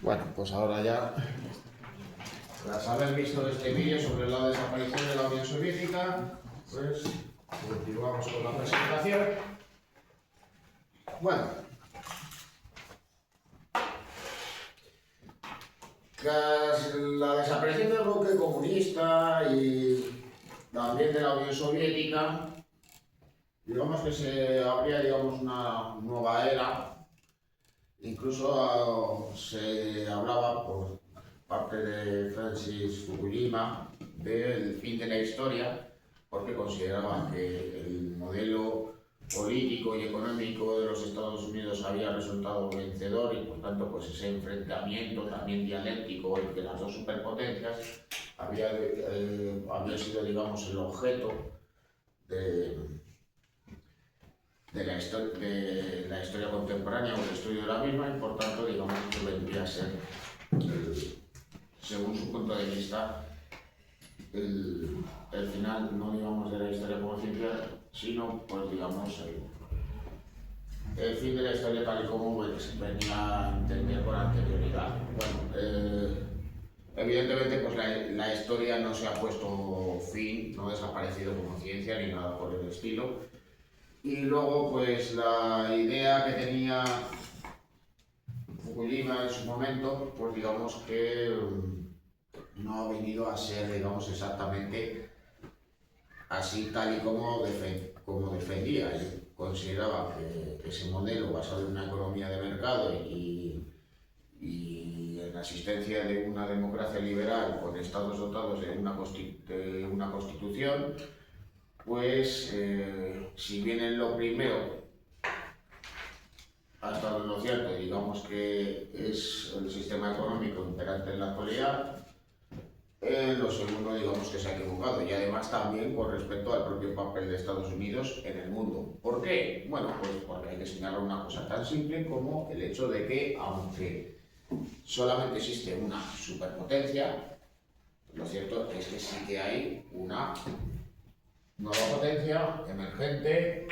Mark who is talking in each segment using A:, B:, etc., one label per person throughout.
A: Bueno, pues ahora ya, tras haber visto este vídeo sobre la desaparición de la Unión Soviética, pues continuamos con la presentación. Bueno, tras la desaparición del bloque comunista y también de la Unión Soviética, digamos que se abría, digamos, una nueva era. Incluso se hablaba por parte de Francis Fukuyama del fin de la historia, porque consideraba que el modelo político y económico de los Estados Unidos había resultado vencedor y por tanto pues ese enfrentamiento también dialéctico entre las dos superpotencias había sido, digamos, el objeto de la historia contemporánea o el estudio de la misma, y por tanto, digamos, que vendría a ser, según su punto de vista, el final, no digamos de la historia como ciencia, sino, pues digamos, el fin de la historia tal y como pues, venía a entender con anterioridad. Bueno, evidentemente, pues la historia no se ha puesto fin, no ha desaparecido como ciencia ni nada por el estilo. Y luego, pues la idea que tenía Fukuyama en su momento, pues digamos que no ha venido a ser, digamos, exactamente así tal y como defendía. Él consideraba que ese modelo basado en una economía de mercado y en la existencia de una democracia liberal con estados dotados de una constitución, pues si bien en lo primero ha estado en lo cierto, digamos que es el sistema económico imperante en la actualidad, en lo segundo, digamos que se ha equivocado, y además también con respecto al propio papel de Estados Unidos en el mundo. ¿Por qué? Bueno, pues porque hay que señalar una cosa tan simple como el hecho de que, aunque solamente existe una superpotencia, lo cierto es que sí que hay una nueva potencia emergente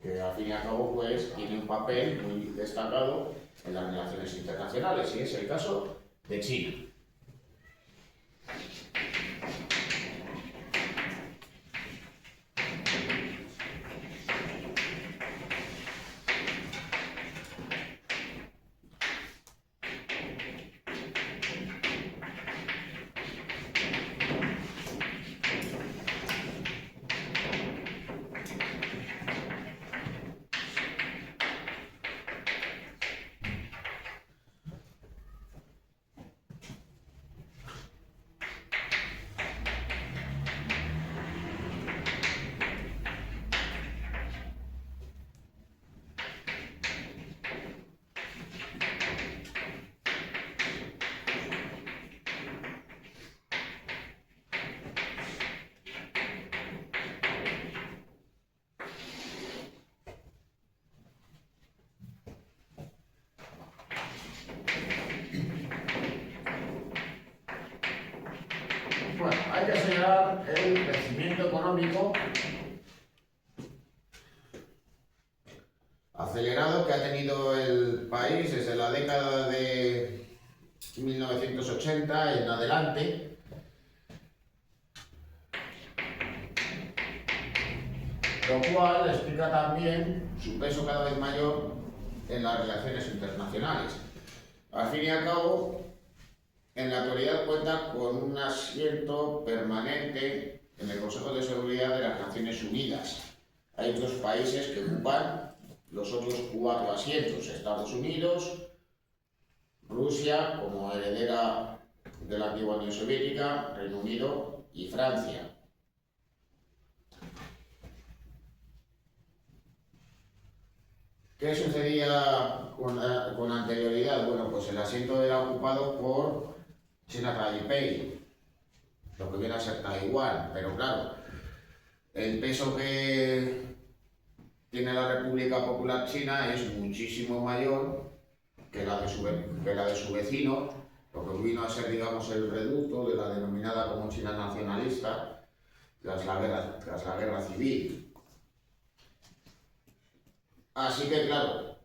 A: que al fin y al cabo pues tiene un papel muy destacado en las relaciones internacionales, y es el caso de China. Bueno, hay que señalar el crecimiento económico acelerado que ha tenido el país desde la década de 1980 en adelante, lo cual explica también su peso cada vez mayor en las relaciones internacionales. Al fin y al cabo, en la actualidad cuenta con un asiento permanente en el Consejo de Seguridad de las Naciones Unidas. Hay otros países que ocupan los otros 4 asientos: Estados Unidos, Rusia como heredera de la antigua Unión Soviética, Reino Unido y Francia. ¿Qué sucedía con anterioridad? Bueno, pues el asiento era ocupado por China Taipei, lo que viene a ser Taiwán, pero claro, el peso que tiene la República Popular China es muchísimo mayor que la de su vecino, lo que vino a ser, digamos, el reducto de la denominada como China nacionalista tras la guerra civil. Así que, claro,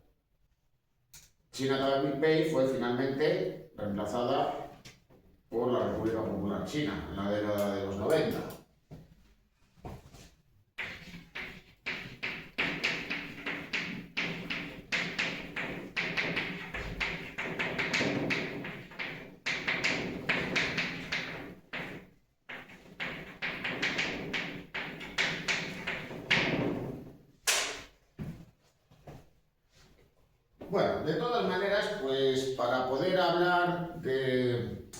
A: China Taipei fue finalmente reemplazada por la República Popular China en la década de los 90. Bueno, de todas maneras, pues para poder hablar del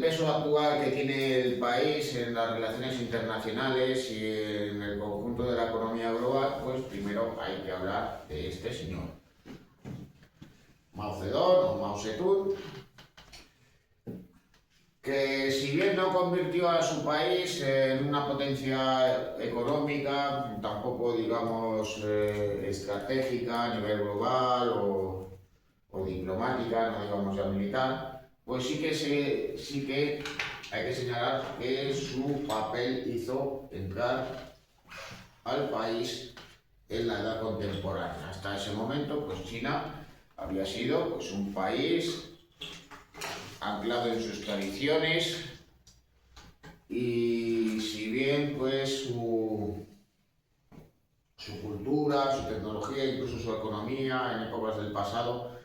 A: peso actual que tiene el país en las relaciones internacionales y en el conjunto de la economía global, pues primero hay que hablar de este señor, Mao Zedong o Mao Zedong, que si bien no convirtió a su país en una potencia económica, tampoco digamos estratégica a nivel global o diplomática, no digamos ya militar, pues sí que hay que señalar que su papel hizo entrar al país en la edad contemporánea. Hasta ese momento, pues China había sido pues, un país anclado en sus tradiciones y si bien pues su cultura, su tecnología, incluso su economía en épocas del pasado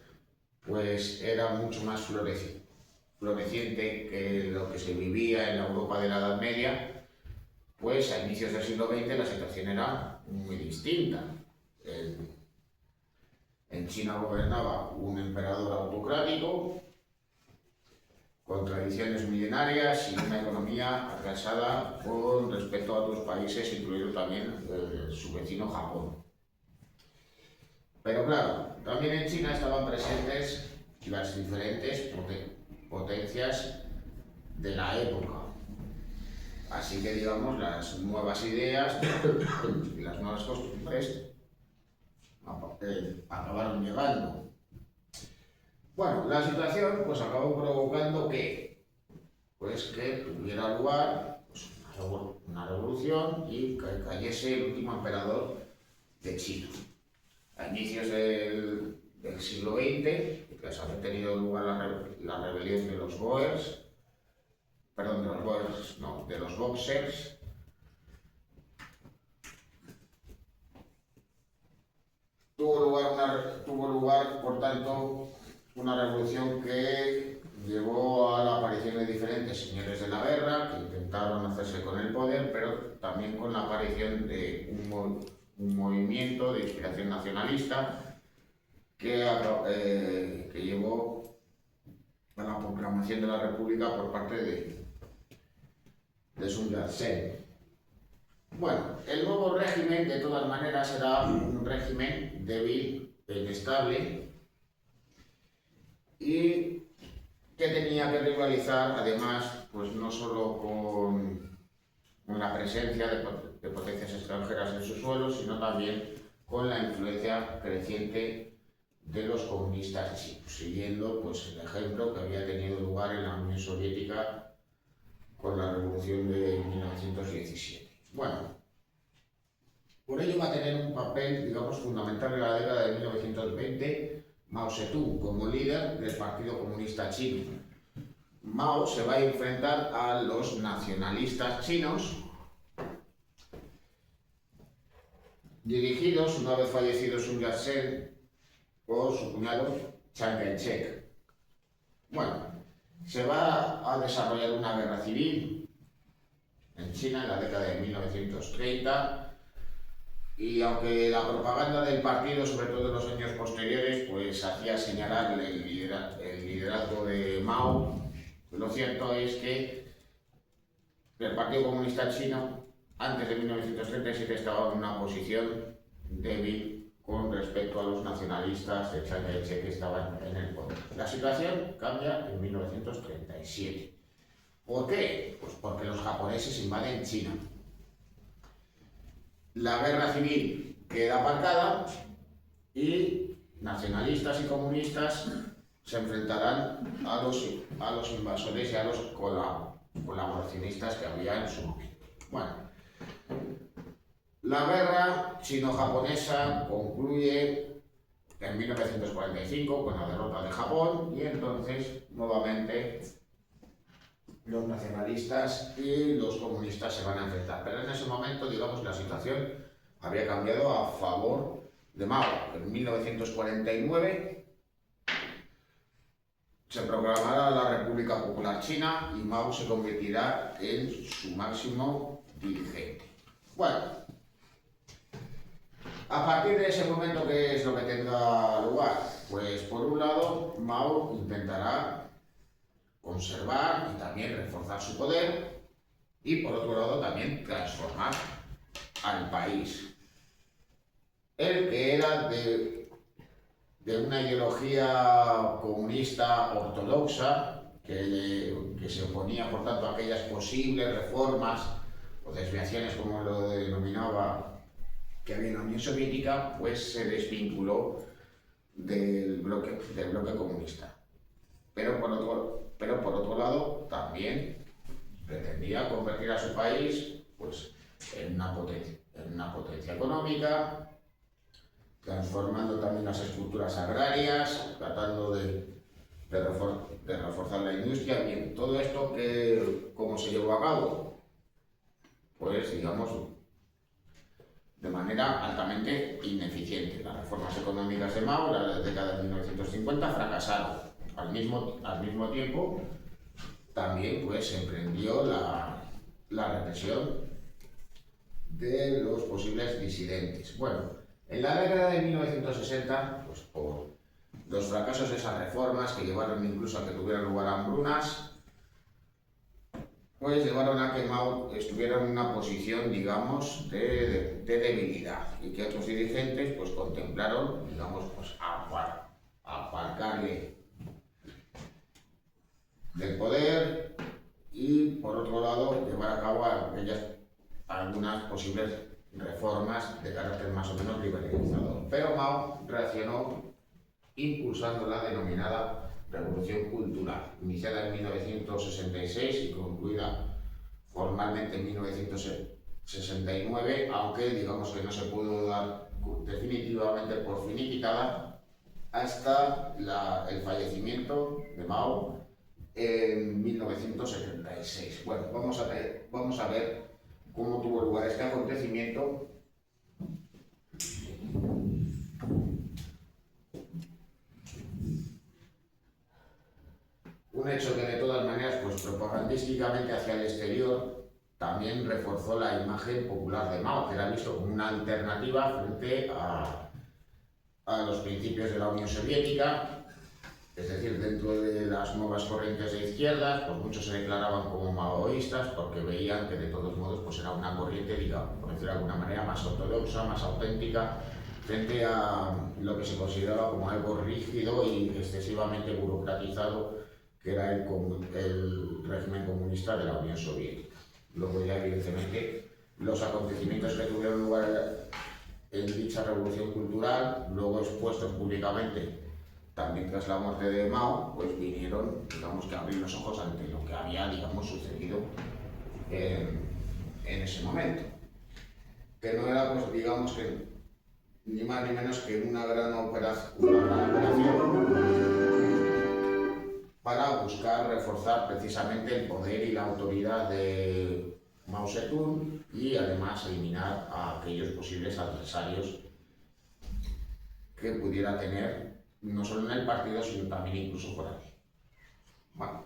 A: pues era mucho más floreciente que lo que se vivía en la Europa de la Edad Media, pues a inicios del siglo XX la situación era muy distinta. En China gobernaba un emperador autocrático con tradiciones milenarias y una economía atrasada con respecto a otros países, incluido también su vecino Japón. Pero claro, también en China estaban presentes las diferentes potencias de la época. Así que, digamos, las nuevas ideas y las nuevas costumbres acabaron llegando. Bueno, la situación pues acabó provocando que tuviera lugar pues, una revolución y que cayese el último emperador de China. A inicios del siglo XX, tras haber tenido lugar la rebelión de los Boers, de los Boxers, tuvo lugar, por tanto, una revolución que llevó a la aparición de diferentes señores de la guerra que intentaron hacerse con el poder, pero también con la aparición de un movimiento de inspiración nacionalista que llevó a la proclamación de la República por parte de Sun Yat-sen. Bueno, el nuevo régimen de todas maneras era un régimen débil e inestable y que tenía que rivalizar además pues no solo con la presencia de potencias extranjeras en su suelo, sino también con la influencia creciente de los comunistas chinos, siguiendo pues, el ejemplo que había tenido lugar en la Unión Soviética con la revolución de 1917. Bueno, por ello va a tener un papel, digamos, fundamental en la década de 1920 Mao Zedong como líder del Partido Comunista Chino. Mao se va a enfrentar a los nacionalistas chinos, dirigidos, una vez fallecido Sun Yat-sen, por su cuñado Chiang Kai-shek. Bueno, se va a desarrollar una guerra civil en China en la década de 1930 y aunque la propaganda del partido, sobre todo en los años posteriores, pues hacía señalar el liderazgo de Mao, lo cierto es que el Partido Comunista Chino antes de 1937 estaba en una posición débil con respecto a los nacionalistas de Chiang Kai-shek que estaban en el poder. La situación cambia en 1937. ¿Por qué? Pues porque los japoneses invaden China. La guerra civil queda aparcada y nacionalistas y comunistas se enfrentarán a los invasores y a los colaboracionistas que había en su momento. Bueno, la guerra chino-japonesa concluye en 1945 con la derrota de Japón, y entonces nuevamente los nacionalistas y los comunistas se van a enfrentar. Pero en ese momento, digamos, la situación había cambiado a favor de Mao. En 1949 se proclamará la República Popular China y Mao se convertirá en su máximo dirigente. Bueno, a partir de ese momento, ¿qué es lo que tendrá lugar? Pues por un lado, Mao intentará conservar y también reforzar su poder, y por otro lado también transformar al país. Él, que era de una ideología comunista ortodoxa, que se oponía por tanto a aquellas posibles reformas o desviaciones, como lo denominaba, que había en la Unión Soviética, pues se desvinculó del bloque comunista. Pero por otro lado también pretendía convertir a su país, pues, en una potencia económica, transformando también las estructuras agrarias, tratando de reforzar la industria. Bien, todo esto, ¿cómo se llevó a cabo? Pues, digamos, de manera altamente ineficiente. Las reformas económicas de Mao en la década de 1950 fracasaron. Al mismo tiempo, también pues se emprendió la represión de los posibles disidentes. Bueno, en la década de 1960, pues por los fracasos de esas reformas, que llevaron incluso a que tuvieran lugar hambrunas, pues llevaron a que Mao estuviera en una posición, digamos, de debilidad, y que otros dirigentes pues contemplaron, digamos, pues aparcarle del poder, y por otro lado llevar a cabo algunas posibles reformas de carácter más o menos liberalizador. Pero Mao reaccionó impulsando la denominada Revolución Cultural, iniciada en 1966 y concluida formalmente en 1969, aunque digamos que no se pudo dar definitivamente por finiquitada hasta el fallecimiento de Mao en 1976. Bueno, vamos a ver cómo tuvo lugar este acontecimiento. Un hecho que de todas maneras, pues propagandísticamente hacia el exterior, también reforzó la imagen popular de Mao, que era visto como una alternativa frente a los principios de la Unión Soviética. Es decir, dentro de las nuevas corrientes de izquierdas, pues muchos se declaraban como maoístas porque veían que de todos modos pues era una corriente, digamos, por decirlo de alguna manera, más ortodoxa, más auténtica, frente a lo que se consideraba como algo rígido y excesivamente burocratizado, que era el régimen comunista de la Unión Soviética. Luego ya, evidentemente, los acontecimientos que tuvieron lugar en dicha revolución cultural, luego expuestos públicamente, también tras la muerte de Mao, pues vinieron, digamos, que a abrir los ojos ante lo que había, digamos, sucedido en ese momento. Que no era, pues, digamos, que ni más ni menos que una gran operación para buscar reforzar precisamente el poder y la autoridad de Mao Zedong, y además eliminar a aquellos posibles adversarios que pudiera tener, no solo en el partido, sino también incluso fuera de él. Bueno.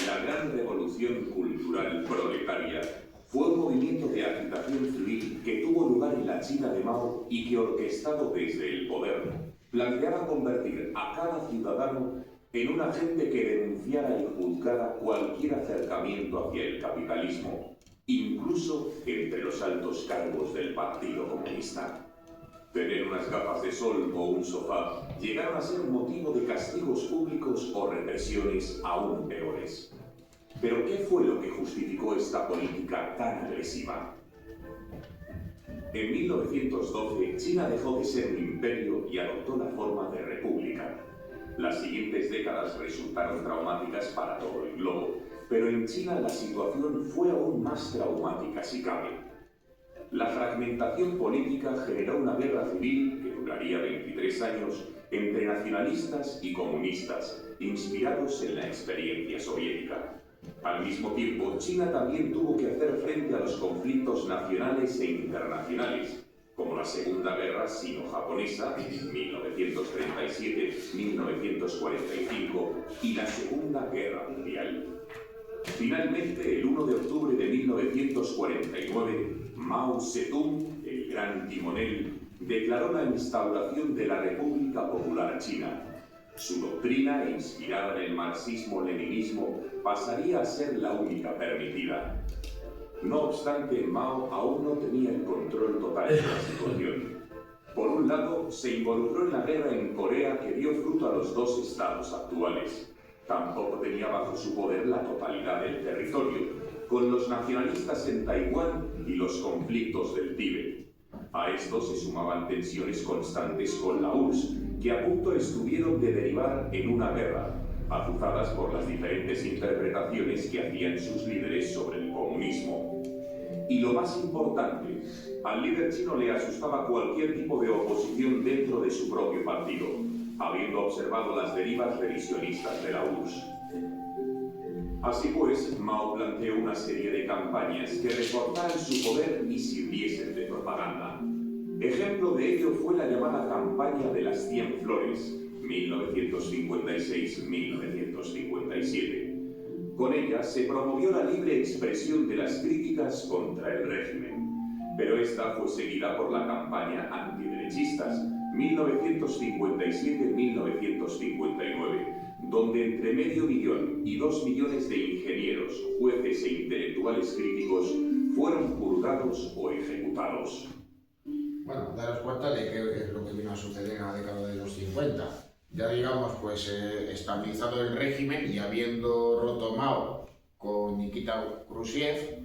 B: La gran revolución cultural proletaria fue un movimiento de agitación civil que tuvo lugar en la China de Mao y que, orquestado desde el poder, planteaba convertir a cada ciudadano en un agente que denunciara y juzgara cualquier acercamiento hacia el capitalismo, incluso entre los altos cargos del Partido Comunista. Tener unas gafas de sol o un sofá llegaron a ser motivo de castigos públicos o represiones aún peores. ¿Pero qué fue lo que justificó esta política tan agresiva? En 1912, China dejó de ser un imperio y adoptó la forma de república. Las siguientes décadas resultaron traumáticas para todo el globo, pero en China la situación fue aún más traumática si cabe. la fragmentación política generó una guerra civil que duraría 23 años entre nacionalistas y comunistas, inspirados en la experiencia soviética. Al mismo tiempo, China también tuvo que hacer frente a los conflictos nacionales e internacionales, como la Segunda Guerra Sino-Japonesa, 1937-1945, y la Segunda Guerra Mundial. Finalmente, el 1 de octubre de 1949, Mao Zedong, el gran timonel, declaró la instauración de la República Popular China. Su doctrina, inspirada en el marxismo-leninismo, pasaría a ser la única permitida. No obstante, Mao aún no tenía el control total de la situación. Por un lado, se involucró en la guerra en Corea que dio fruto a los dos estados actuales. Tampoco tenía bajo su poder la totalidad del territorio, con los nacionalistas en Taiwán y los conflictos del Tíbet. A esto se sumaban tensiones constantes con la URSS, que a punto estuvieron de derivar en una guerra, azuzadas por las diferentes interpretaciones que hacían sus líderes sobre el comunismo. Y lo más importante, al líder chino le asustaba cualquier tipo de oposición dentro de su propio partido, habiendo observado las derivas revisionistas de la URSS. Así pues, Mao planteó una serie de campañas que reforzaran su poder y sirviesen de propaganda. Ejemplo de ello fue la llamada campaña de las 100 flores, 1956-1957. Con ella se promovió la libre expresión de las críticas contra el régimen, pero esta fue seguida por la campaña antiderechistas, 1957-1959, donde entre 500.000 y 2 millones de ingenieros, jueces e intelectuales críticos fueron juzgados o ejecutados.
A: Bueno, daros cuenta de qué es lo que vino a suceder en la década de los 50. Ya digamos, pues estabilizado el régimen y habiendo roto Mao con Nikita Khrushchev,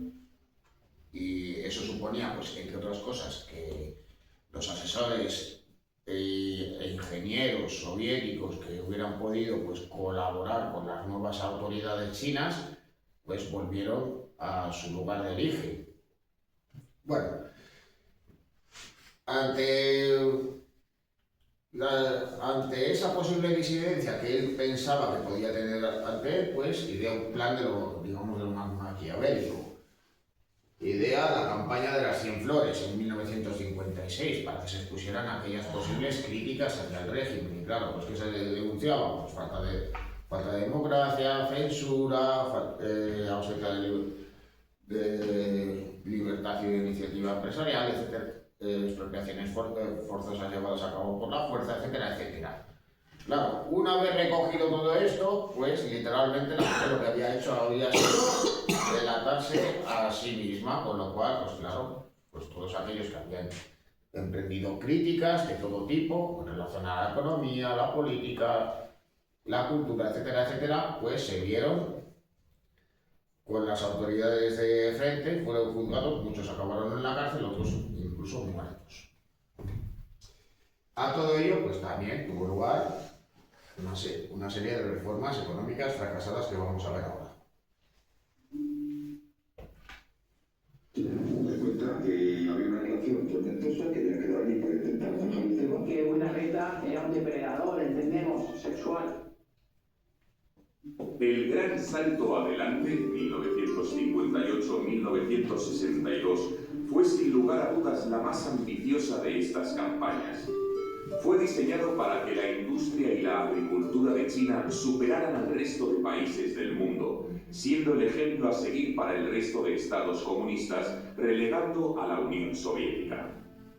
A: y eso suponía, pues, entre otras cosas, que los asesores e ingenieros soviéticos que hubieran podido, pues, colaborar con las nuevas autoridades chinas, pues volvieron a su lugar de origen. Bueno, ante esa posible disidencia que él pensaba que podía tener ante él, pues idea un plan de lo, digamos, de lo más maquiavélico. Idea la campaña de las 100 flores en 1956 para que se expusieran aquellas posibles críticas hacia el régimen. Y claro, pues que se denunciaba, pues falta de democracia, censura, ausencia de libertad y de iniciativa empresarial, etc. Expropiaciones forzosas llevadas a cabo por la fuerza, etcétera, etcétera. Claro, una vez recogido todo esto, pues literalmente la gente lo que había hecho había sido delatarse a sí misma, con lo cual, pues claro, pues todos aquellos que habían emprendido críticas de todo tipo en relación a la economía, la política, la cultura, etcétera, etcétera, pues se vieron con las autoridades de frente, fueron juzgados, muchos acabaron en la cárcel, otros incluso muertos. A todo ello, pues también tuvo lugar una serie de reformas económicas fracasadas que vamos a ver ahora.
C: Me cuenta que había una relación tormentosa que tenía que dar allí para intentar zanjar el tema.
D: Que Urdaneta era un depredador, entendemos, sexual.
B: El gran salto adelante, 1958-1962, fue sin lugar a dudas la más ambiciosa de estas campañas. Fue diseñado para que la industria y la agricultura de China superaran al resto de países del mundo, siendo el ejemplo a seguir para el resto de estados comunistas, relegando a la Unión Soviética.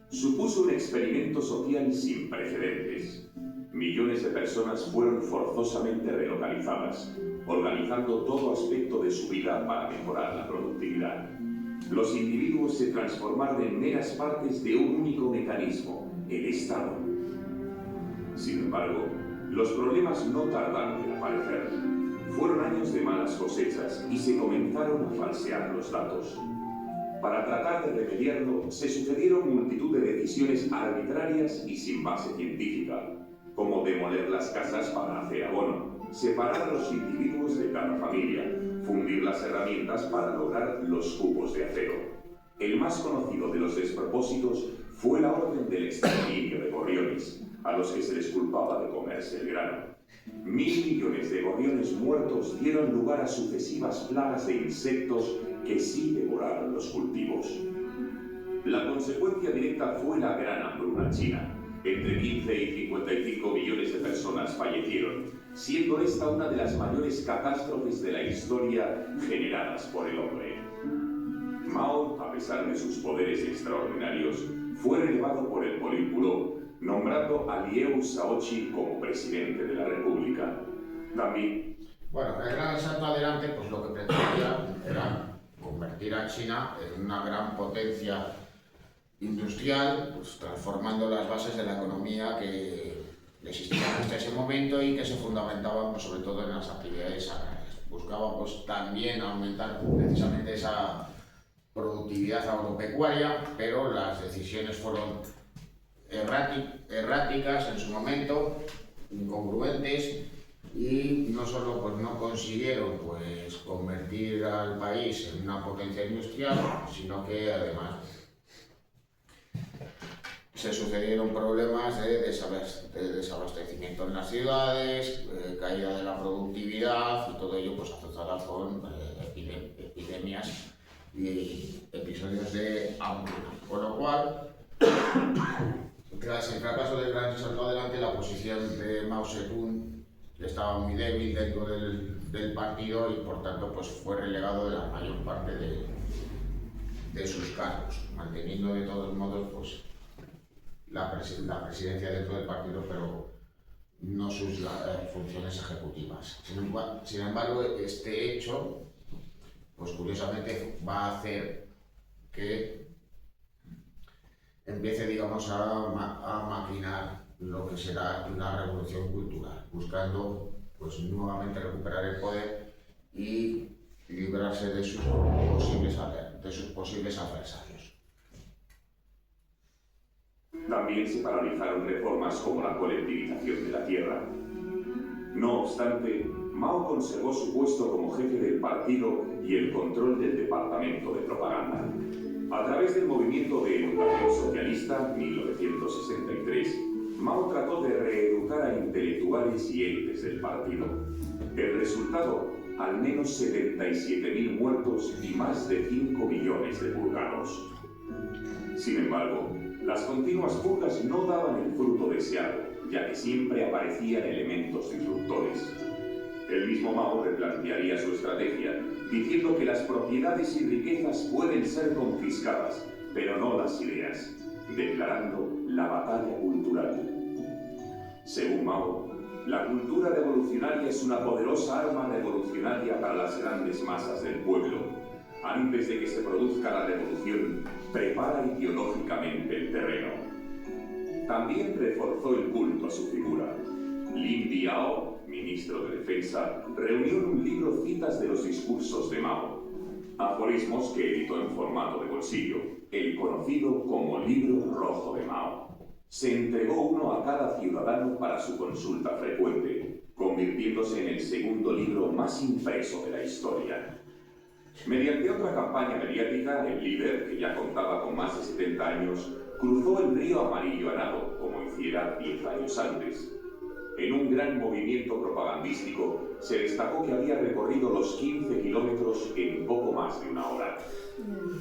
B: Supuso un experimento social sin precedentes. Millones de personas fueron forzosamente relocalizadas, organizando todo aspecto de su vida para mejorar la productividad. Los individuos se transformaron en meras partes de un único mecanismo, el Estado. Sin embargo, los problemas no tardaron en aparecer. Fueron años de malas cosechas y se comenzaron a falsear los datos. Para tratar de remediarlo, se sucedieron multitud de decisiones arbitrarias y sin base científica, como demoler las casas para hacer abono, separar a los individuos de cada familia, fundir las herramientas para lograr los cubos de acero. El más conocido de los despropósitos fue la orden del exterminio de gorriones, a los que se les culpaba de comerse el grano. 1.000 millones de gorriones muertos dieron lugar a sucesivas plagas de insectos que sí devoraron los cultivos. La consecuencia directa fue la gran hambruna china. Entre 15 y 55 millones de personas fallecieron, siendo esta una de las mayores catástrofes de la historia generadas por el hombre. Mao, a pesar de sus poderes extraordinarios, fue relevado por el Politburó, nombrando a Liu Shaoqi como presidente de la República. También...
A: Bueno, el gran salto adelante, pues lo que pretendía era convertir a China en una gran potencia industrial, pues transformando las bases de la economía que existía hasta ese momento y que se fundamentaban pues, sobre todo en las actividades agrarias. Buscaba pues también aumentar precisamente esa productividad agropecuaria, pero las decisiones fueron erráticas en su momento, incongruentes, y no solo pues, no consiguieron pues, convertir al país en una potencia industrial, sino que además se sucedieron problemas de desabastecimiento en las ciudades, caída de la productividad y todo ello pues, asociado con epidemias y episodios de hambruna. Con lo cual, tras el fracaso del gran salto adelante, la posición de Mao Zedong estaba muy débil dentro del partido y por tanto pues, fue relegado de la mayor parte de sus cargos, manteniendo de todos modos pues, la presidencia dentro del partido, pero no sus funciones ejecutivas. Sin embargo, este hecho, pues curiosamente, va a hacer que empiece, digamos, a maquinar lo que será una revolución cultural, buscando, pues, nuevamente recuperar el poder y librarse de sus posibles adversarios.
B: También se paralizaron reformas como la colectivización de la tierra. No obstante, Mao conservó su puesto como jefe del partido y el control del departamento de propaganda. A través del movimiento de educación socialista, 1963, Mao trató de reeducar a intelectuales y élites del partido. El resultado, al menos 77.000 muertos y más de 5 millones de purgados. Sin embargo, las continuas purgas no daban el fruto deseado, ya que siempre aparecían elementos disruptores. El mismo Mao replantearía su estrategia, diciendo que las propiedades y riquezas pueden ser confiscadas, pero no las ideas, declarando la batalla cultural. Según Mao, la cultura revolucionaria es una poderosa arma revolucionaria para las grandes masas del pueblo. Antes de que se produzca la revolución, prepara ideológicamente el terreno. También reforzó el culto a su figura. Lin Biao, ministro de Defensa, reunió en un libro citas de los discursos de Mao, aforismos que editó en formato de bolsillo, el conocido como Libro Rojo de Mao. Se entregó uno a cada ciudadano para su consulta frecuente, convirtiéndose en el segundo libro más impreso de la historia. Mediante otra campaña mediática, el líder, que ya contaba con más de 70 años, cruzó el río Amarillo a nado, como hiciera 10 años antes. En un gran movimiento propagandístico, se destacó que había recorrido los 15 kilómetros en poco más de una hora.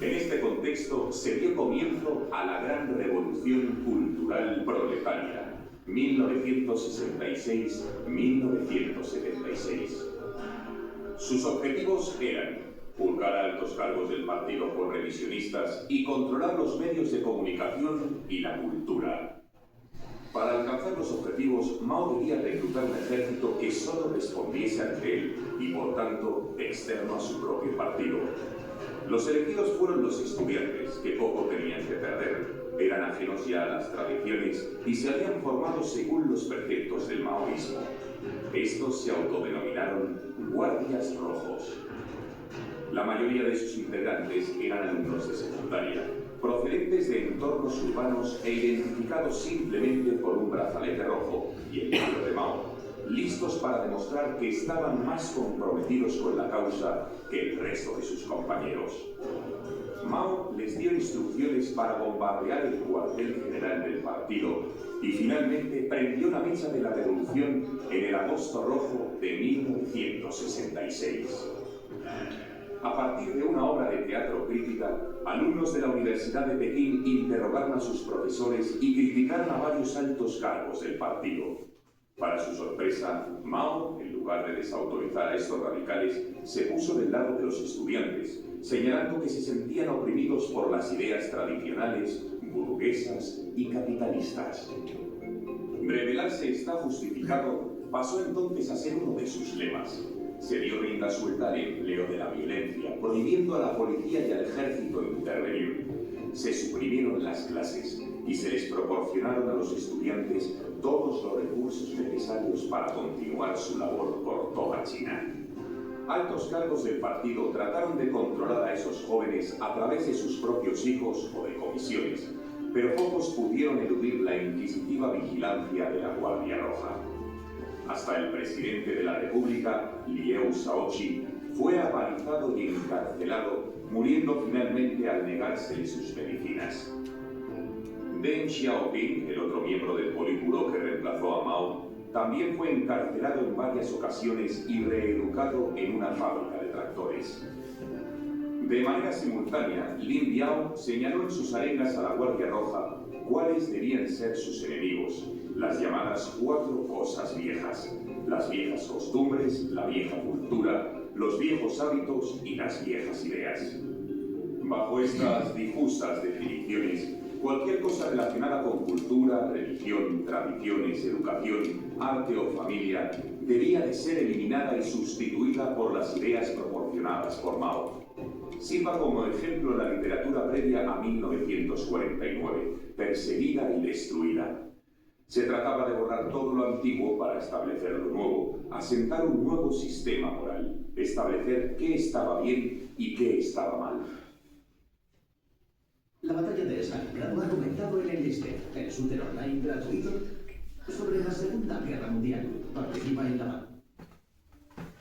B: En este contexto, se dio comienzo a la gran revolución cultural proletaria, 1966-1976. Sus objetivos eran purgar a altos cargos del partido por revisionistas y controlar los medios de comunicación y la cultura. Para alcanzar los objetivos, Mao debía reclutar un ejército que solo respondiese ante él y, por tanto, externo a su propio partido. Los elegidos fueron los estudiantes, que poco tenían que perder. Eran ajenos ya a las tradiciones y se habían formado según los preceptos del maoísmo. Estos se autodenominaron Guardias Rojos. La mayoría de sus integrantes eran alumnos de secundaria, procedentes de entornos urbanos e identificados simplemente por un brazalete rojo y el libro de Mao, listos para demostrar que estaban más comprometidos con la causa que el resto de sus compañeros. Mao les dio instrucciones para bombardear el cuartel general del partido y finalmente prendió la mecha de la revolución en el Agosto Rojo de 1966. A partir de una obra de teatro crítica, alumnos de la Universidad de Pekín interrogaron a sus profesores y criticaron a varios altos cargos del partido. Para su sorpresa, Mao, en lugar de desautorizar a estos radicales, se puso del lado de los estudiantes, señalando que se sentían oprimidos por las ideas tradicionales, burguesas y capitalistas. Rebelarse está justificado pasó entonces a ser uno de sus lemas. Se dio rienda suelta al empleo de la violencia, prohibiendo a la policía y al ejército intervenir. Se suprimieron las clases y se les proporcionaron a los estudiantes todos los recursos necesarios para continuar su labor por toda China. Altos cargos del partido trataron de controlar a esos jóvenes a través de sus propios hijos o de comisiones, pero pocos pudieron eludir la inquisitiva vigilancia de la Guardia Roja. Hasta el presidente de la República, Liu Shaoqi, fue apalizado y encarcelado, muriendo finalmente al negársele sus medicinas. Deng Xiaoping, el otro miembro del Politburó que reemplazó a Mao, también fue encarcelado en varias ocasiones y reeducado en una fábrica de tractores. De manera simultánea, Lin Biao señaló en sus arengas a la Guardia Roja cuáles debían ser sus enemigos, las llamadas 4 cosas viejas: las viejas costumbres, la vieja cultura, los viejos hábitos y las viejas ideas. Bajo estas difusas definiciones, cualquier cosa relacionada con cultura, religión, tradiciones, educación, arte o familia debía de ser eliminada y sustituida por las ideas proporcionadas por Mao. Sirva como ejemplo la literatura previa a 1949, perseguida y destruida. Se trataba de borrar todo lo antiguo para establecer lo nuevo, asentar un nuevo sistema moral, establecer qué estaba bien y qué estaba mal.
E: La batalla de Stalingrado ha comenzado en el Lister, el shooter online gratuito sobre la Segunda Guerra Mundial. Participa en la...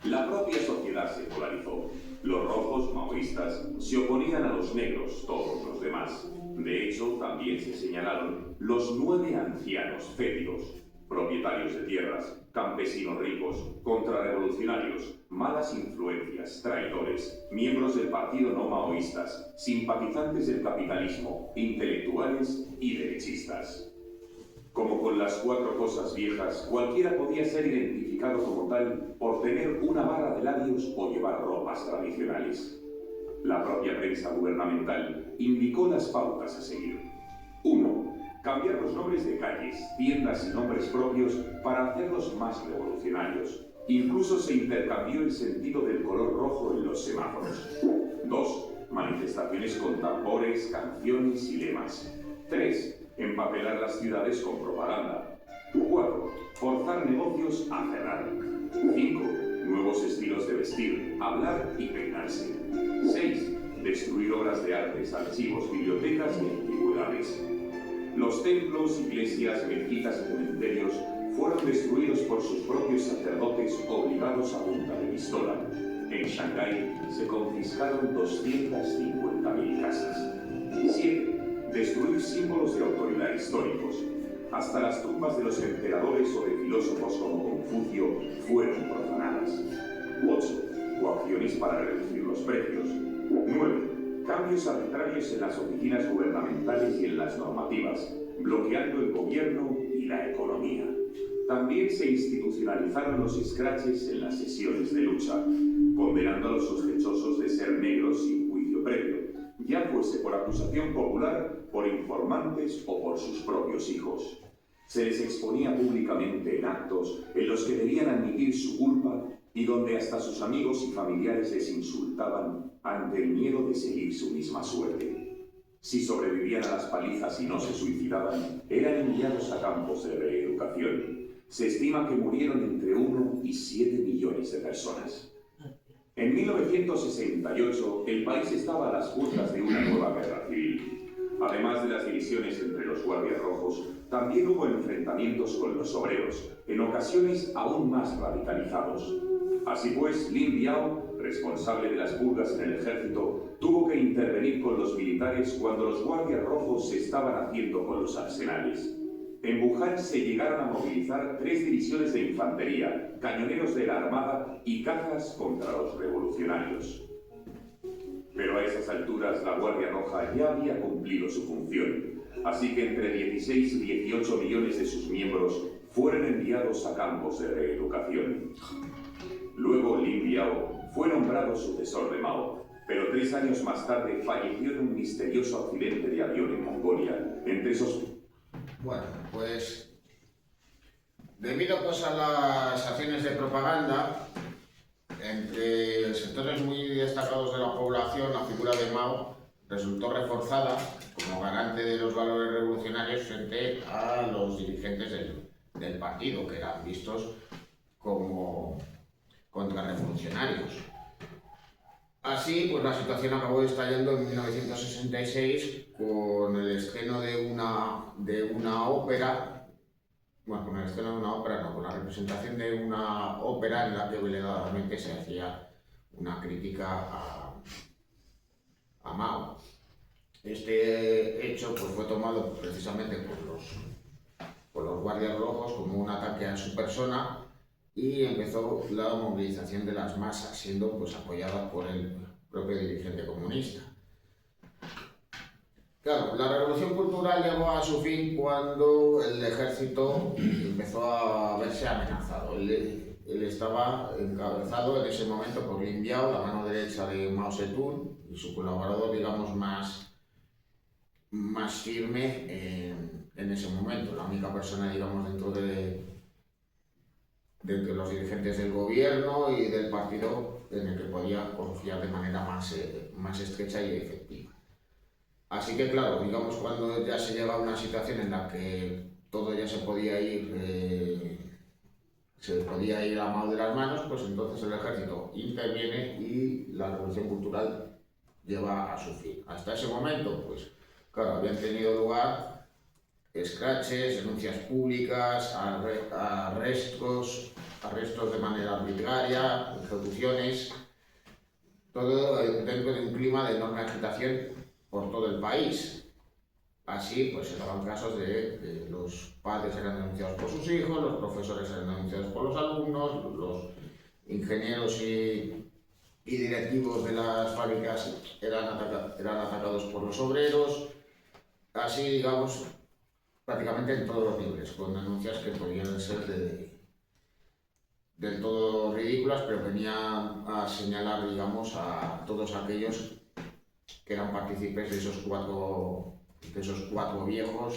B: La propia sociedad se polarizó. Los rojos maoístas se oponían a los negros, todos los demás. De hecho, también se señalaron los 9 ancianos fétidos, propietarios de tierras, campesinos ricos, contrarrevolucionarios, malas influencias, traidores, miembros del partido no maoístas, simpatizantes del capitalismo, intelectuales y derechistas. Como con las 4 cosas viejas, cualquiera podía ser identificado como tal por tener una barra de labios o llevar ropas tradicionales. La propia prensa gubernamental indicó las pautas a seguir. 1. Cambiar los nombres de calles, tiendas y nombres propios para hacerlos más revolucionarios. Incluso se intercambió el sentido del color rojo en los semáforos. 2. Manifestaciones con tambores, canciones y lemas. 3. Empapelar las ciudades con propaganda. 4. Forzar negocios a cerrar. 5. Nuevos estilos de vestir, hablar y peinarse. 6. Destruir obras de artes, archivos, bibliotecas y antigüedades. Los templos, iglesias, mezquitas y cementerios fueron destruidos por sus propios sacerdotes obligados a punta de pistola. En Shanghái se confiscaron 250.000 casas. 7. Destruir símbolos de autoridad históricos. Hasta las tumbas de los emperadores o de filósofos como Confucio fueron profanadas. 8. Coacciones para reducir los precios. 9. Cambios arbitrarios en las oficinas gubernamentales y en las normativas, bloqueando el gobierno y la economía. También se institucionalizaron los escraches en las sesiones de lucha, condenando a los sospechosos de ser negros sin juicio previo, ya fuese por acusación popular, por informantes o por sus propios hijos. Se les exponía públicamente en actos en los que debían admitir su culpa y donde hasta sus amigos y familiares les insultaban ante el miedo de seguir su misma suerte. Si sobrevivían a las palizas y no se suicidaban, eran enviados a campos de reeducación. Se estima que murieron entre 1 y 7 millones de personas. En 1968, el país estaba a las puertas de una nueva guerra civil. Además de las divisiones entre los guardias rojos, también hubo enfrentamientos con los obreros, en ocasiones aún más radicalizados. Así pues, Lin Biao, responsable de las purgas en el ejército, tuvo que intervenir con los militares cuando los guardias rojos se estaban haciendo con los arsenales. En Wuhan se llegaron a movilizar 3 divisiones de infantería, cañoneros de la Armada y cazas contra los revolucionarios. Pero a esas alturas la Guardia Roja ya había cumplido su función, así que entre 16 y 18 millones de sus miembros fueron enviados a campos de reeducación. Luego Lin Biao fue nombrado sucesor de Mao, pero 3 años más tarde falleció en un misterioso accidente de avión en Mongolia. Entre esos...
A: Bueno, pues debido pues a las acciones de propaganda, entre sectores muy destacados de la población, la figura de Mao resultó reforzada como garante de los valores revolucionarios frente a los dirigentes del partido, que eran vistos como contrarrevolucionarios. Así, pues la situación acabó estallando en 1966 con el estreno de una ópera, bueno, con el estreno de una ópera, no, con la representación de una ópera en la que veladamente se hacía una crítica a Mao. Este hecho pues, fue tomado precisamente por los guardias rojos como un ataque a su persona, y empezó la movilización de las masas, siendo pues apoyada por el propio dirigente comunista. Claro, la revolución cultural llegó a su fin cuando el ejército empezó a verse amenazado. Él estaba encabezado en ese momento por Lin Biao, la mano derecha de Mao Zedong, y su colaborador, digamos, más firme en ese momento, la única persona, digamos, dentro de los dirigentes del gobierno y del partido en el que podía confiar de manera más estrecha y efectiva. Así que claro, digamos, cuando ya se llega a una situación en la que todo ya se podía ir a Mao de las manos, pues entonces el ejército interviene y la revolución cultural lleva a su fin. Hasta ese momento, pues claro, habían tenido lugar escraches, denuncias públicas, arrestos de manera arbitraria, ejecuciones, todo dentro de un clima de enorme agitación por todo el país. Así, pues se daban casos de los padres eran denunciados por sus hijos, los profesores eran denunciados por los alumnos, los ingenieros y directivos de las fábricas eran atacados por los obreros. Así, digamos, prácticamente en todos los niveles, con denuncias que podían ser del todo ridículas, pero venían a señalar, digamos, a todos aquellos que eran partícipes de esos cuatro viejos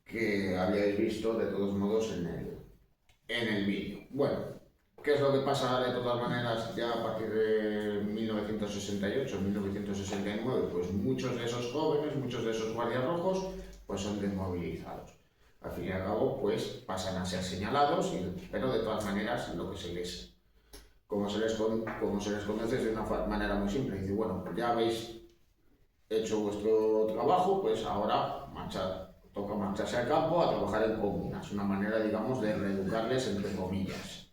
A: que habíais visto de todos modos en el vídeo. Bueno, ¿qué es lo que pasa de todas maneras ya a partir de 1968, 1969? Pues muchos de esos jóvenes, muchos de esos guardias rojos, pues son desmovilizados. Al fin y al cabo, pues pasan a ser señalados, pero de todas maneras, como se les conoce es de una manera muy simple. Dice, bueno, ya habéis hecho vuestro trabajo, pues ahora toca marcharse al campo a trabajar en comunas. Una manera, digamos, de reeducarles, entre comillas.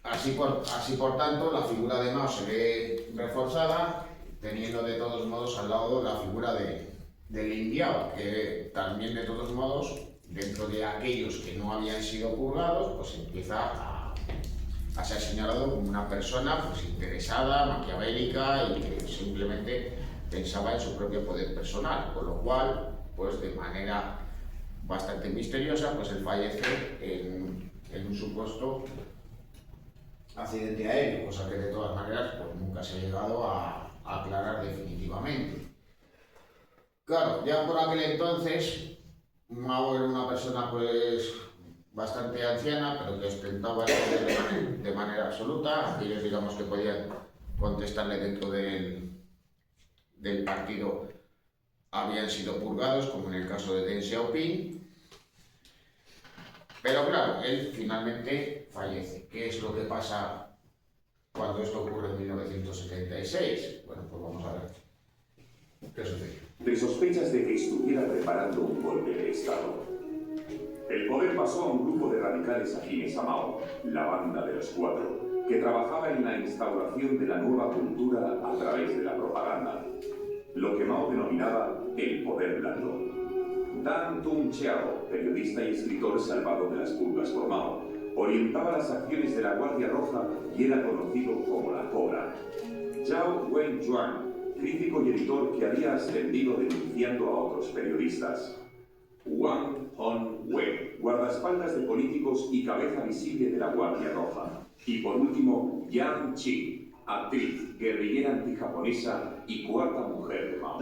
A: Así por tanto, la figura de Mao se ve reforzada, teniendo de todos modos al lado la figura de Lin Biao, que también de todos modos, dentro de aquellos que no habían sido purgados, pues empieza a ser señalado como una persona pues, interesada, maquiavélica y que simplemente pensaba en su propio poder personal, con lo cual, pues de manera bastante misteriosa, pues él fallece en un supuesto accidente aéreo, cosa que de todas maneras pues, nunca se ha llegado a aclarar definitivamente. Claro, ya por aquel entonces Mao era una persona pues bastante anciana, pero que ostentaba el poder de manera absoluta. Aquellos, digamos, que podían contestarle dentro del partido habían sido purgados, como en el caso de Deng Xiaoping. Pero claro, él finalmente fallece. ¿Qué es lo que pasa cuando esto ocurre en 1976? Bueno, pues vamos a ver qué sucede.
B: De sospechas de que estuviera preparando un golpe de Estado. El poder pasó a un grupo de radicales afines a Mao, la Banda de los Cuatro, que trabajaba en la instauración de la nueva cultura a través de la propaganda, lo que Mao denominaba el poder blando. Dan Tung Chiao, periodista y escritor salvado de las purgas por Mao, orientaba las acciones de la Guardia Roja y era conocido como la Cobra. Zhao Wenjuan, crítico y editor que había ascendido denunciando a otros periodistas. Wang Hongwei, guardaespaldas de políticos y cabeza visible de la Guardia Roja. Y por último, Yang Qing, actriz, guerrillera antijaponesa y cuarta mujer de Mao.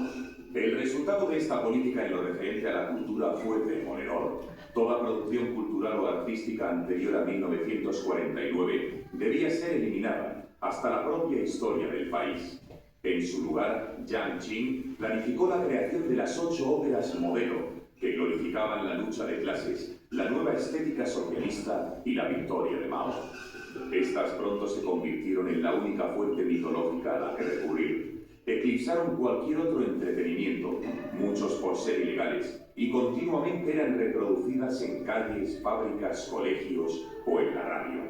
B: El resultado de esta política en lo referente a la cultura fue demoledor. Toda producción cultural o artística anterior a 1949 debía ser eliminada, hasta la propia historia del país. En su lugar, Yang Qing planificó la creación de las 8 óperas modelo, que glorificaban la lucha de clases, la nueva estética socialista y la victoria de Mao. Estas pronto se convirtieron en la única fuente mitológica a la que recurrir. Eclipsaron cualquier otro entretenimiento, muchos por ser ilegales, y continuamente eran reproducidas en calles, fábricas, colegios o en la radio.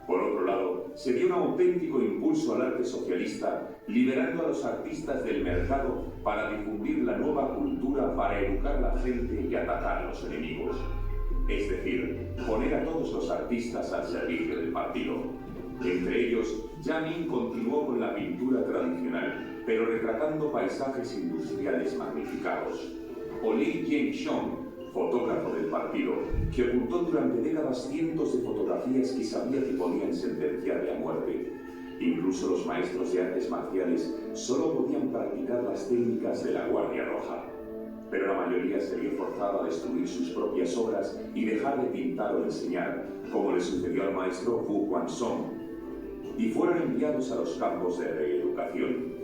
B: Por otro lado, se dio un auténtico impulso al arte socialista, liberando a los artistas del mercado para difundir la nueva cultura, para educar a la gente y atacar a los enemigos. Es decir, poner a todos los artistas al servicio del partido. Entre ellos, Jiang continuó con la pintura tradicional, pero retratando paisajes industriales magnificados. O Li Jianxiong, fotógrafo del partido, que ocultó durante décadas cientos de fotografías que sabía que podían sentenciarle a muerte. Incluso los maestros de artes marciales solo podían practicar las técnicas de la Guardia Roja. Pero la mayoría se vio forzada a destruir sus propias obras y dejar de pintar o enseñar, como le sucedió al maestro Fu Guangzhong, y fueron enviados a los campos de reeducación.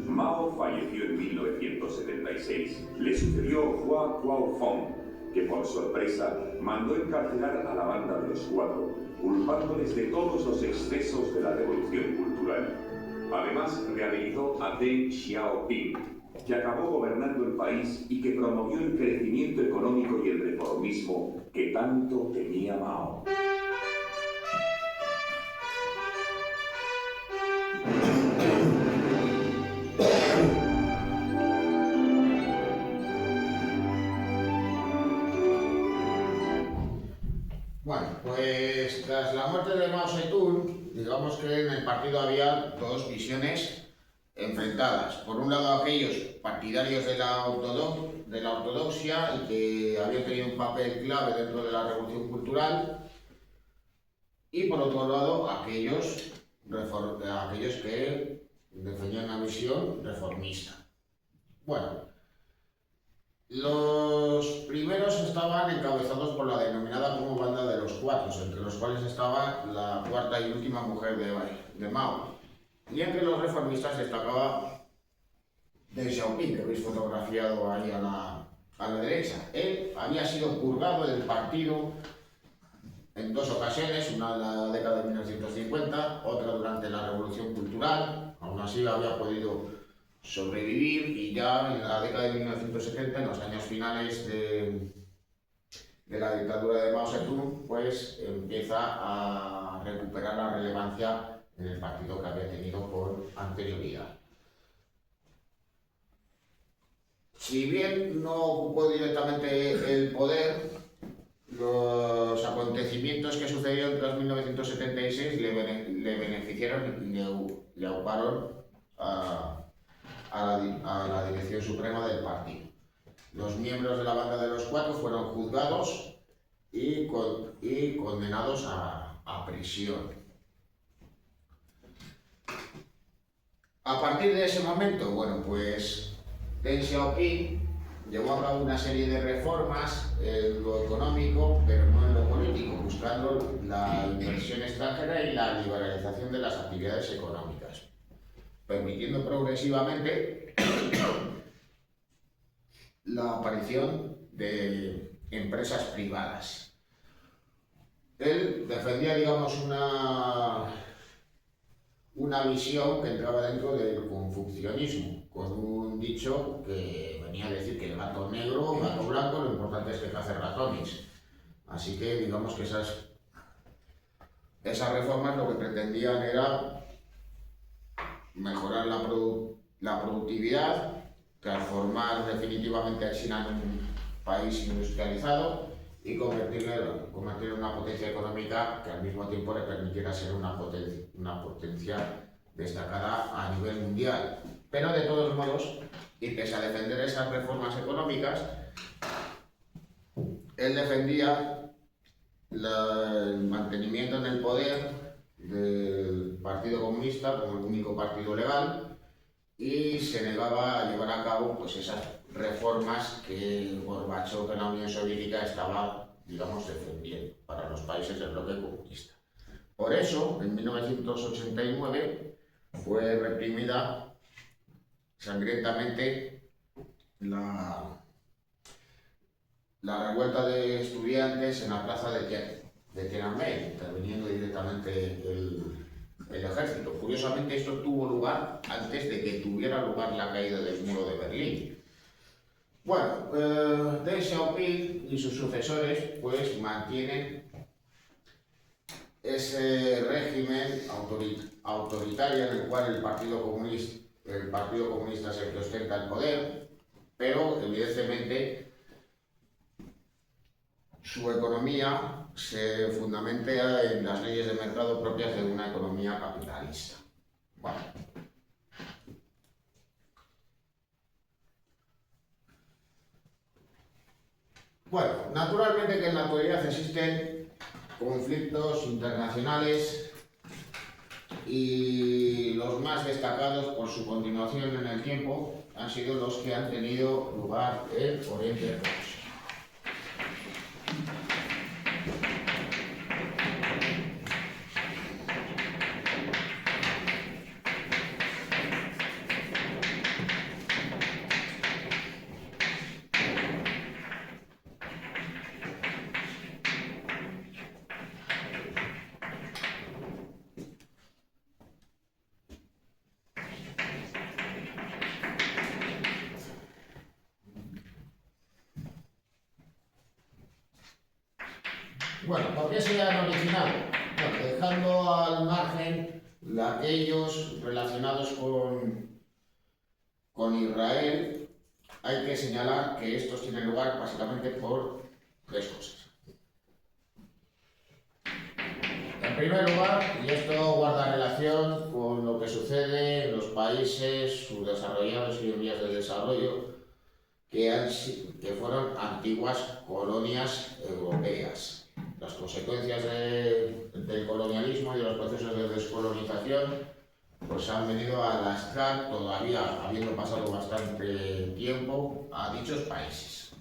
B: Mao falleció en 1976. Le sucedió Hua Guaofeng, que por sorpresa mandó encarcelar a la Banda de los Cuatro, culpándoles de todos los excesos de la revolución cultural. Además, rehabilitó a Deng Xiaoping, que acabó gobernando el país y que promovió el crecimiento económico y el reformismo que tanto temía Mao.
A: Bueno, pues tras la muerte de Mao Zedong, digamos que en el partido había dos visiones enfrentadas. Por un lado, aquellos partidarios de la ortodoxia y que habían tenido un papel clave dentro de la revolución cultural, y por otro lado, aquellos que defendían una visión reformista. Bueno, los primeros estaban encabezados por la denominada como Banda de los Cuatro, entre los cuales estaba la cuarta y última mujer de Mao. Y entre los reformistas destacaba Deng Xiaoping, que veis fotografiado ahí a la derecha. Él había sido purgado del partido en dos ocasiones, una en la década de 1950, otra durante la Revolución Cultural. Aún así había podido sobrevivir, y ya en la década de 1970, en los años finales de la dictadura de Mao Zedong, pues empieza a recuperar la relevancia en el partido que había tenido por anterioridad. Si bien no ocupó directamente el poder, los acontecimientos que sucedieron tras 1976 le beneficiaron y le auparon a la Dirección Suprema del partido. Los miembros de la Banda de los Cuatro fueron juzgados y condenados a prisión. A partir de ese momento, bueno, pues Deng Xiaoping llevó a cabo una serie de reformas en lo económico, pero no en lo político, buscando la inversión extranjera y la liberalización de las actividades económicas, permitiendo progresivamente la aparición de empresas privadas. Él defendía, digamos, una visión que entraba dentro del confucianismo, con un dicho que venía a decir que el gato negro o gato blanco, lo importante es que cace ratones. Así que digamos que esas reformas lo que pretendían era mejorar la productividad, transformar definitivamente a China en un país industrializado y convertirlo en una potencia económica que al mismo tiempo le permitiera ser una potencia destacada a nivel mundial. Pero de todos modos, y pese a defender esas reformas económicas, él defendía el mantenimiento en el poder del Partido Comunista como el único partido legal y se negaba a llevar a cabo pues, esas reformas que Gorbachov en la Unión Soviética estaba, digamos, defendiendo para los países del bloque comunista. Por eso, en 1989 fue reprimida sangrientamente la revuelta de estudiantes en la plaza de Tiananmen, interviniendo directamente el ejército. Curiosamente, esto tuvo lugar antes de que tuviera lugar la caída del muro de Berlín. Bueno, Deng Xiaoping y sus sucesores pues mantienen ese régimen autoritario en el cual el Partido Comunista es el que ostenta el poder, pero evidentemente su economía se fundamenta en las leyes de mercado propias de una economía capitalista. Bueno, naturalmente que en la actualidad existen conflictos internacionales y los más destacados por su continuación en el tiempo han sido los que han tenido lugar en Oriente Próximo. Bueno, ¿por qué se han originado? Bueno, dejando al margen aquellos relacionados con Israel, hay que señalar que estos tienen lugar básicamente por tres cosas. En primer lugar, y esto guarda relación con lo que sucede en los países subdesarrollados y en vías de desarrollo, que fueron antiguas colonias europeas. Las consecuencias del colonialismo y de los procesos de descolonización pues han venido a lastrar, todavía habiendo pasado bastante tiempo, a dichos países.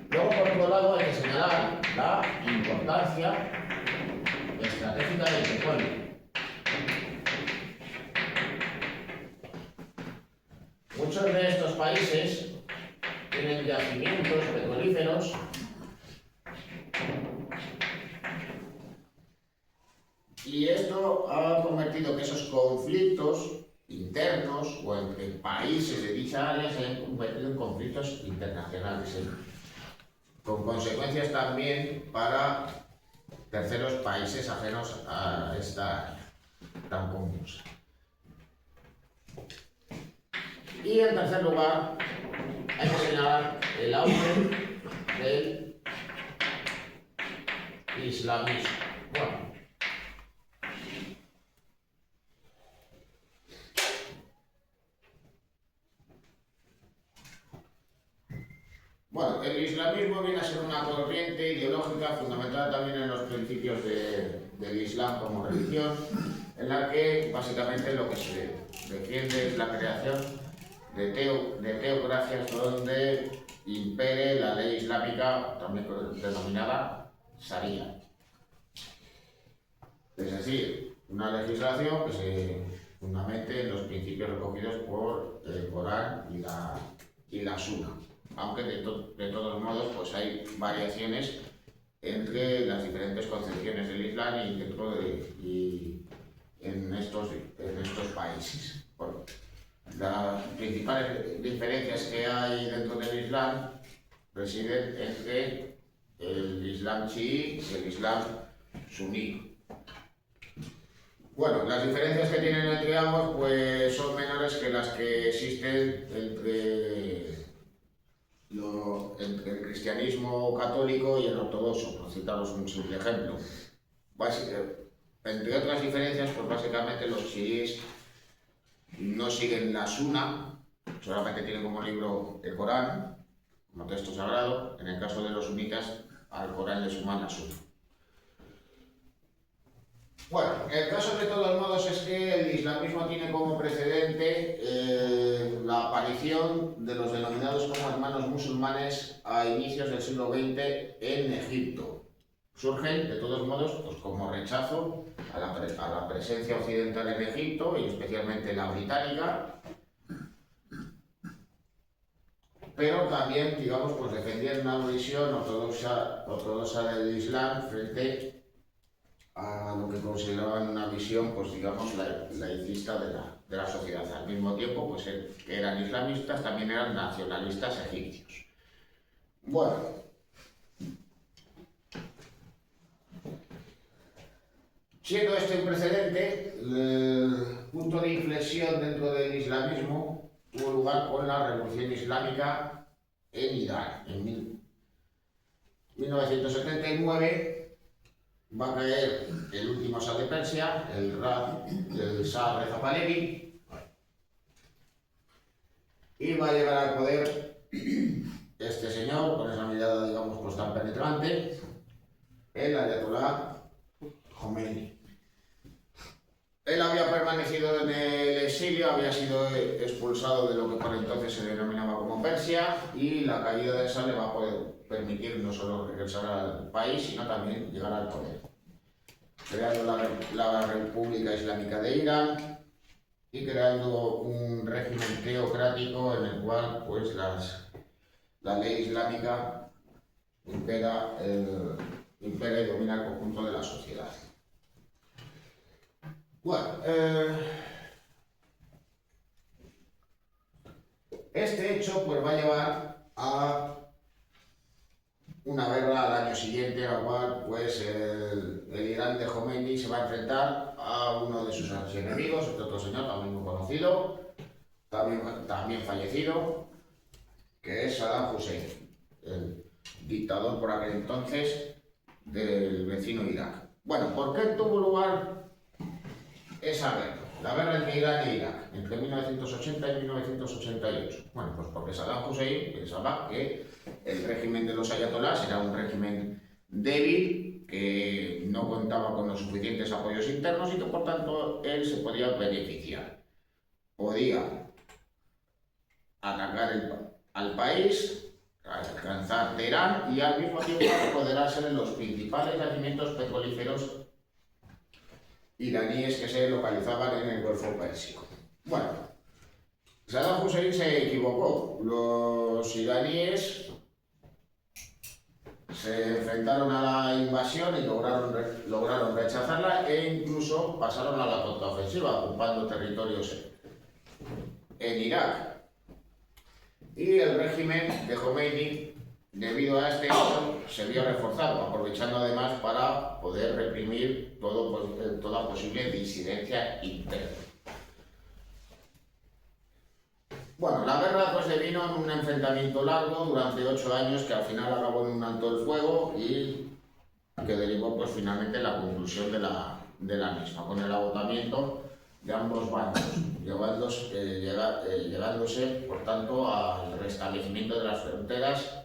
A: Luego, por otro lado, hay que señalar la importancia estratégica del petróleo. Muchos de estos países tienen yacimientos petrolíferos y esto ha convertido que esos conflictos internos o entre países de dicha área se han convertido en conflictos internacionales, con consecuencias también para terceros países ajenos a esta área tan confusa. Y en tercer lugar, hay que señalar el auge del islamismo. Bueno, el islamismo viene a ser una corriente ideológica fundamentada también en los principios del Islam como religión, en la que básicamente lo que se defiende es la creación de teocracias donde impere la ley islámica, también denominada Sharia. Es decir, una legislación que se fundamente en los principios recogidos por el Corán y la Sunna. Aunque de todos modos pues hay variaciones entre las diferentes concepciones del Islam y en estos países. Bueno, las principales diferencias que hay dentro del Islam residen entre el Islam chií y el Islam suní. Bueno, las diferencias que tienen entre ambos pues son menores que las que existen entre el cristianismo católico y el ortodoxo, por citaros un simple ejemplo. Entre otras diferencias, pues básicamente los chiíes no siguen la Suna, solamente tienen como libro el Corán, como texto sagrado. En el caso de los sunitas, al Corán le suman la Suna. Bueno, el caso de todos modos es que el islamismo tiene como precedente la aparición de los denominados como hermanos musulmanes a inicios del siglo XX en Egipto. Surgen, de todos modos, pues como rechazo a la presencia occidental en Egipto, y especialmente la británica, pero también, digamos, pues defendían una visión ortodoxa del Islam frente a lo que consideraban una visión, pues digamos, laicista de la sociedad. Al mismo tiempo, pues que eran islamistas, también eran nacionalistas egipcios. Bueno, siendo este un precedente, el punto de inflexión dentro del islamismo tuvo lugar con la Revolución Islámica en Irán. En 1979 va a caer el último Shah de Persia, el Shah Reza Pahlavi, y va a llegar al poder este señor, con esa mirada, digamos, pues tan penetrante, el Ayatollah Khomeini. Él había permanecido en el exilio, había sido expulsado de lo que por entonces se denominaba como Persia, y la caída de esa le va a poder permitir no solo regresar al país, sino también llegar al poder, creando la República Islámica de Irán y creando un régimen teocrático en el cual pues la ley islámica impera y domina el conjunto de la sociedad. Bueno, este hecho pues va a llevar a una guerra al año siguiente, en la cual pues el Irán de Khomeini se va a enfrentar a uno de sus enemigos, otro señor también muy conocido, también fallecido, que es Saddam Hussein, el dictador por aquel entonces del vecino Irak. Bueno, ¿por qué tuvo lugar esa guerra? La guerra entre Irán e Irak, entre 1980 y 1988. Bueno, pues porque Saddam Hussein pensaba que el régimen de los ayatolás era un régimen débil, que no contaba con los suficientes apoyos internos y que por tanto él se podía beneficiar. Podía atacar al país, alcanzar Teherán y al mismo tiempo apoderarse de los principales yacimientos petrolíferos iraníes que se localizaban en el Golfo Pérsico. Bueno, Saddam Hussein se equivocó. Los iraníes se enfrentaron a la invasión y lograron rechazarla, e incluso pasaron a la contraofensiva, ocupando territorios en Irak. Y el régimen de Khomeini, debido a este hecho, se vio reforzado, aprovechando además para poder reprimir toda posible disidencia interna. Bueno, la guerra pues devino en un enfrentamiento largo durante 8 años, que al final acabó en un alto el fuego y que derivó pues finalmente en la conclusión de la misma, con el agotamiento de ambos bandos, llegándose por tanto al restablecimiento de las fronteras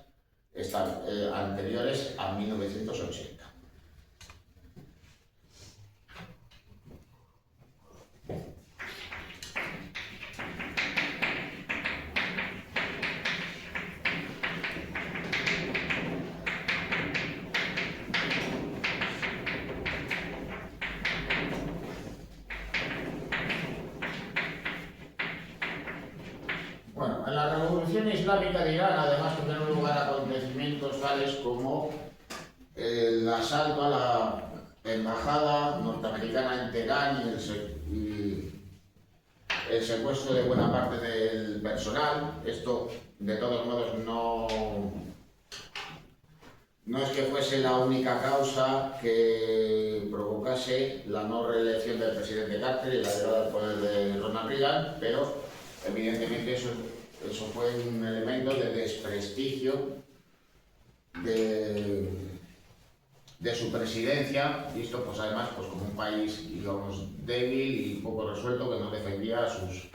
A: anteriores a 1980. Bueno, en la Revolución Islámica de Irán, además, tuvieron lugar acontecimientos tales como el asalto a la embajada norteamericana en Teherán y el secuestro de buena parte del personal. Esto, de todos modos, no es que fuese la única causa que provocase la no reelección del presidente Carter y la llegada al poder de Ronald Reagan, pero evidentemente eso fue un elemento de desprestigio de su presidencia, visto pues además pues como un país, digamos, débil y poco resuelto, que no defendía a sus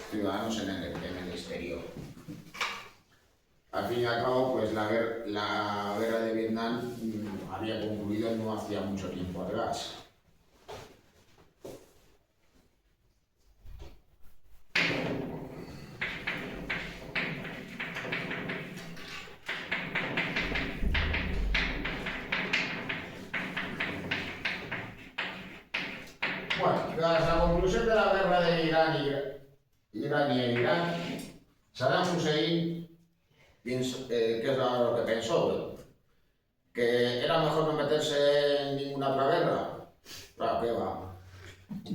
A: ciudadanos en el exterior. Al fin y al cabo, pues la guerra de Vietnam había concluido no hacía mucho tiempo atrás. Bueno, tras la conclusión de la guerra de Irán y Irak, Saddam Hussein, ¿qué es lo que pensó? ¿Que era mejor no meterse en ninguna otra guerra? Claro, que va.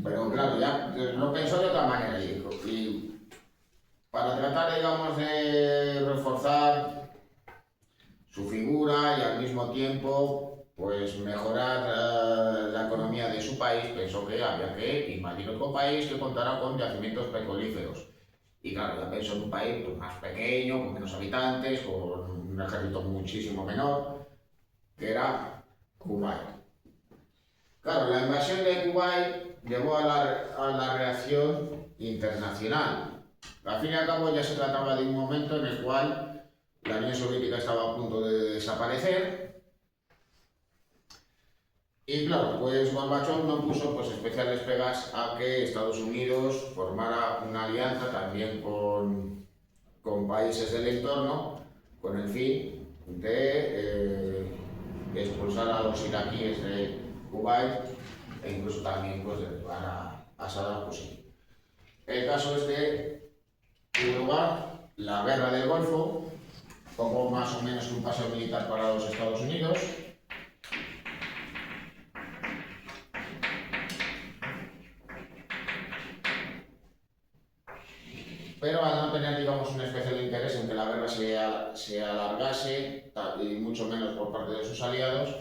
A: Pero claro, ya lo pensó de otra manera y para tratar, digamos, de reforzar su figura y al mismo tiempo pues mejorar la economía de su país, pensó que había que invadir otro país que contara con yacimientos petrolíferos. Y claro, ya pensó en un país pues, más pequeño, con menos habitantes, con un ejército muchísimo menor, que era Kuwait. Claro, la invasión de Kuwait llevó a la reacción internacional. Al fin y al cabo ya se trataba de un momento en el cual la Unión Soviética estaba a punto de desaparecer. Y claro, pues Gorbachev no puso pues, especiales pegas a que Estados Unidos formara una alianza también con países del entorno con el fin de expulsar a los iraquíes de Kuwait e incluso también pues, derribar a Saddam Hussein. El caso es que tuvo lugar la guerra del Golfo, poco más o menos que un paseo militar para los Estados Unidos. Pero al no tener, digamos, un especial interés en que la guerra se alargase, y mucho menos por parte de sus aliados,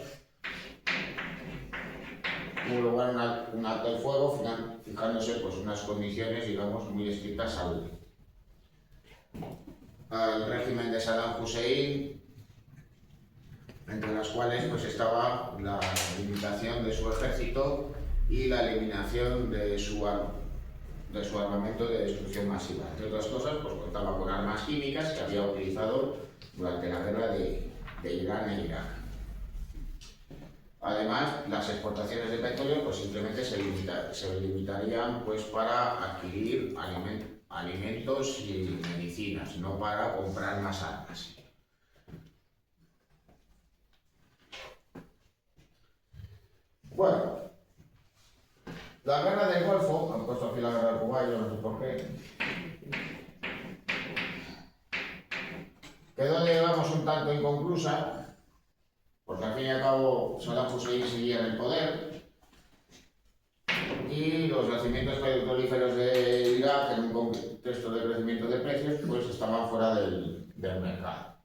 A: tuvo lugar un alto el fuego, fijándose pues, unas condiciones, digamos, muy estrictas al régimen de Saddam Hussein, entre las cuales pues, estaba la limitación de su ejército y la eliminación de su armamento de destrucción masiva. Entre otras cosas, pues contaba con armas químicas que había utilizado durante la guerra de Irán e Irak. Además, las exportaciones de petróleo pues, simplemente se limitarían pues, para adquirir alimentos y medicinas, no para comprar más armas. Bueno, la guerra del Golfo, han puesto aquí la guerra de Kuwait, yo no sé por qué, quedó, digamos, un tanto inconclusa, porque al fin y al cabo Saddam Hussein seguía en el poder y los yacimientos petrolíferos de Irak, en un contexto de crecimiento de precios, pues estaban fuera del mercado.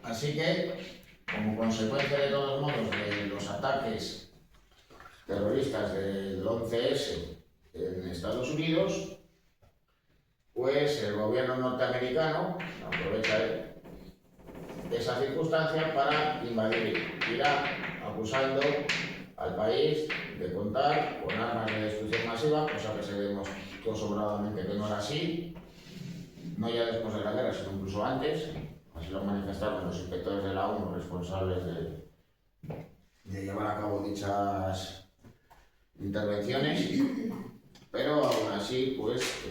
A: Así que, como consecuencia de todos modos de los ataques terroristas del 11S en Estados Unidos, pues el gobierno norteamericano aprovecha esa circunstancia para invadir Irak, acusando al país de contar con armas de destrucción masiva, cosa que se demostró sobradamente que no era así, no ya después de la guerra, sino incluso antes. Así lo manifestaron los inspectores de la ONU responsables de llevar a cabo dichas intervenciones, pero aún así pues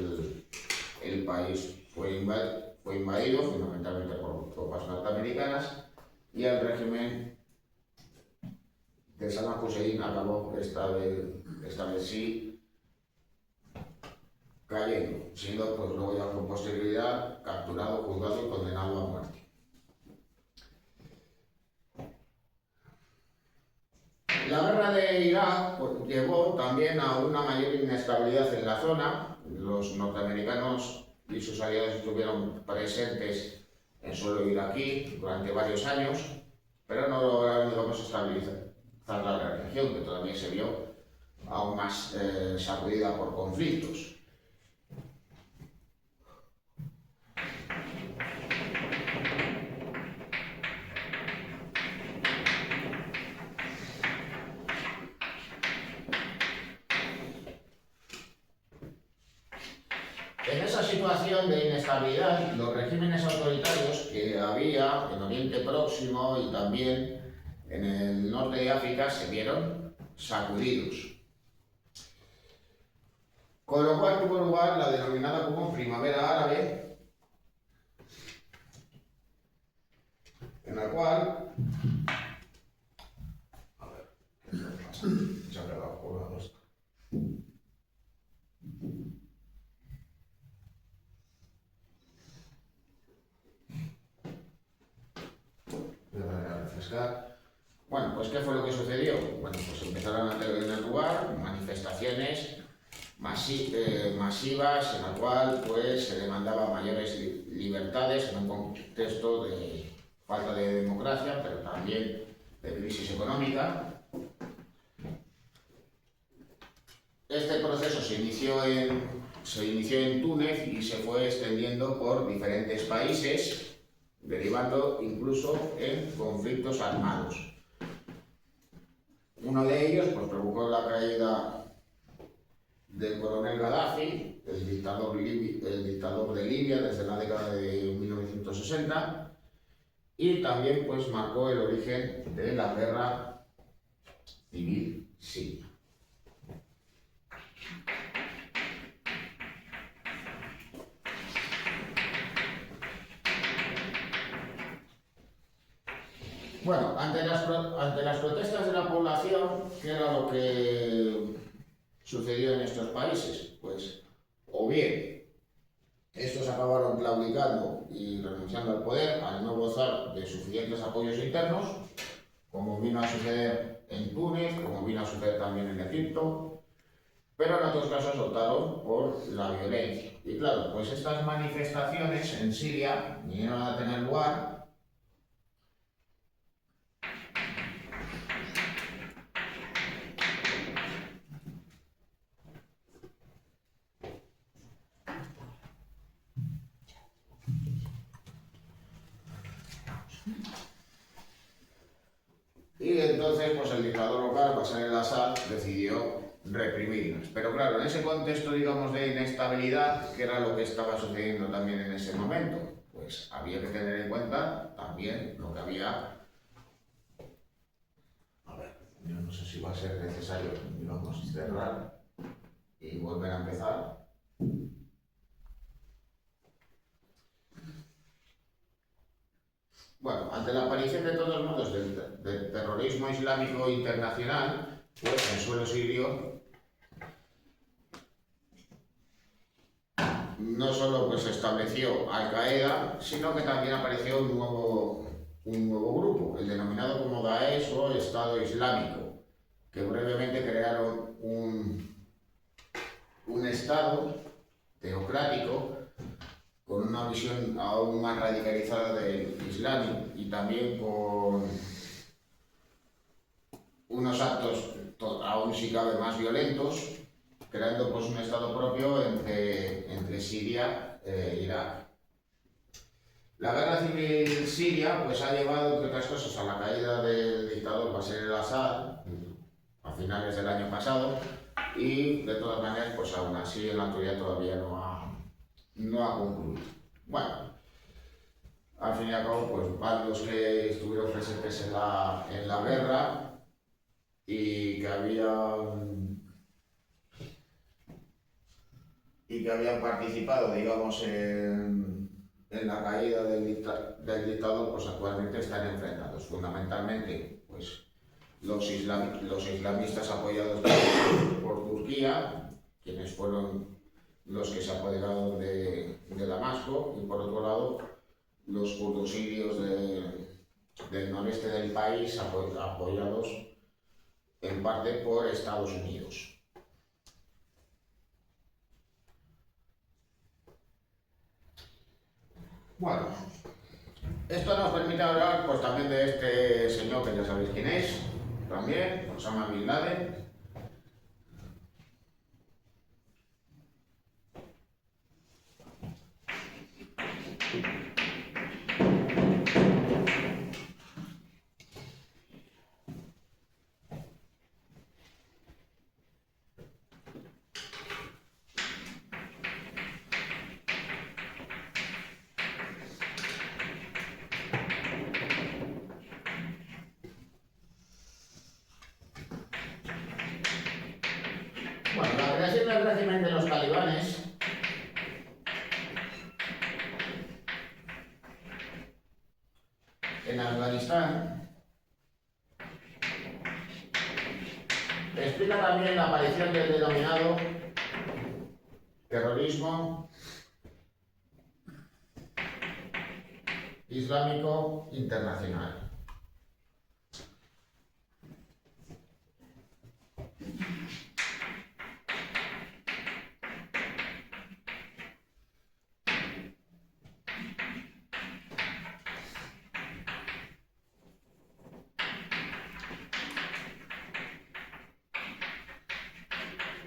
A: el país fue invadido fundamentalmente por tropas norteamericanas y el régimen de Saddam Hussein acabó esta vez sí cayendo, siendo pues luego ya con posterioridad capturado, juzgado y condenado a muerte. La guerra de Irak pues, llevó también a una mayor inestabilidad en la zona. Los norteamericanos y sus aliados estuvieron presentes en suelo iraquí durante varios años, pero no lograron, digamos, estabilizar la región, que todavía se vio aún más sacudida por conflictos. En esa situación de inestabilidad, los regímenes autoritarios que había en Oriente Próximo y también en el norte de África se vieron sacudidos. Con lo cual tuvo lugar la denominada como Primavera Árabe, en la cual... A ver, ¿qué pasa? Se ha quedado colgado esto. Bueno, pues ¿qué fue lo que sucedió? Bueno, pues empezaron a tener lugar manifestaciones masivas en la cual pues se demandaba mayores libertades en un contexto de falta de democracia, pero también de crisis económica. Este proceso se inició en Túnez y se fue extendiendo por diferentes países, derivando incluso en conflictos armados. Uno de ellos pues, provocó la caída del coronel Gaddafi, el dictador de Libia desde la década de 1960, y también pues, marcó el origen de la guerra civil siria. Bueno, ante las protestas de la población, ¿qué era lo que sucedió en estos países? Pues, o bien, estos acabaron claudicando y renunciando al poder al no gozar de suficientes apoyos internos, como vino a suceder en Túnez, como vino a suceder también en Egipto, pero en otros casos optaron por la violencia. Y claro, pues estas manifestaciones en Siria vinieron a tener lugar y entonces pues el dictador local, Bashar al-Assad, decidió reprimirlos. Pero claro, en ese contexto, digamos, de inestabilidad, ¿qué era lo que estaba sucediendo también en ese momento? Pues había que tener en cuenta también lo que había... A ver, yo no sé si va a ser necesario, digamos, cerrar y volver a empezar. Bueno, ante la aparición de todos modos del terrorismo islámico internacional, pues en suelo sirio no solo pues, se estableció Al-Qaeda, sino que también apareció un nuevo grupo, el denominado como Daesh o Estado Islámico, que brevemente crearon un Estado teocrático con una visión aún más radicalizada del Islam y también con unos actos aún si cabe más violentos, creando pues un estado propio entre Siria e Irak. La guerra civil siria pues ha llevado, entre otras cosas, a la caída del dictador Bashar al-Assad a finales del año pasado y de todas maneras pues aún así en la actualidad todavía no ha concluido. Bueno, al fin y al cabo, pues bandos que estuvieron presentes en la guerra y que habían participado, digamos, en la caída del dictador, pues actualmente están enfrentados. Fundamentalmente, pues los islamistas apoyados por Turquía, quienes fueron los que se apoderaron de Damasco, y por otro lado los kurdos sirios del noreste del país apoyados en parte por Estados Unidos. Bueno, esto nos permite hablar pues también de este señor que ya sabéis quién es, también, Osama Bin Laden. Bueno, la creación del régimen de los talibanes en Afganistán explica también la aparición del denominado terrorismo islámico internacional.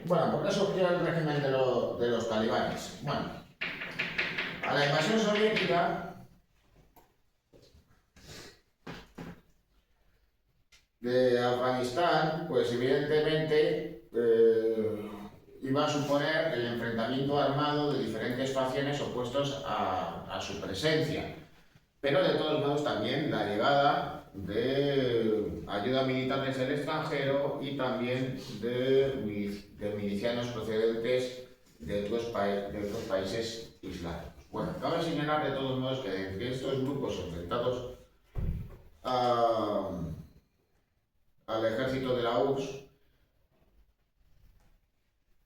A: Bueno, ¿por qué surgió el régimen de los talibanes? Bueno, a la invasión soviética de Afganistán, pues evidentemente iba a suponer el enfrentamiento armado de diferentes facciones opuestos a su presencia, pero de todos modos también la llegada de ayuda militar desde el extranjero y también de milicianos procedentes de otros países islámicos. Bueno, cabe señalar de todos modos que entre estos grupos enfrentados al ejército de la URSS,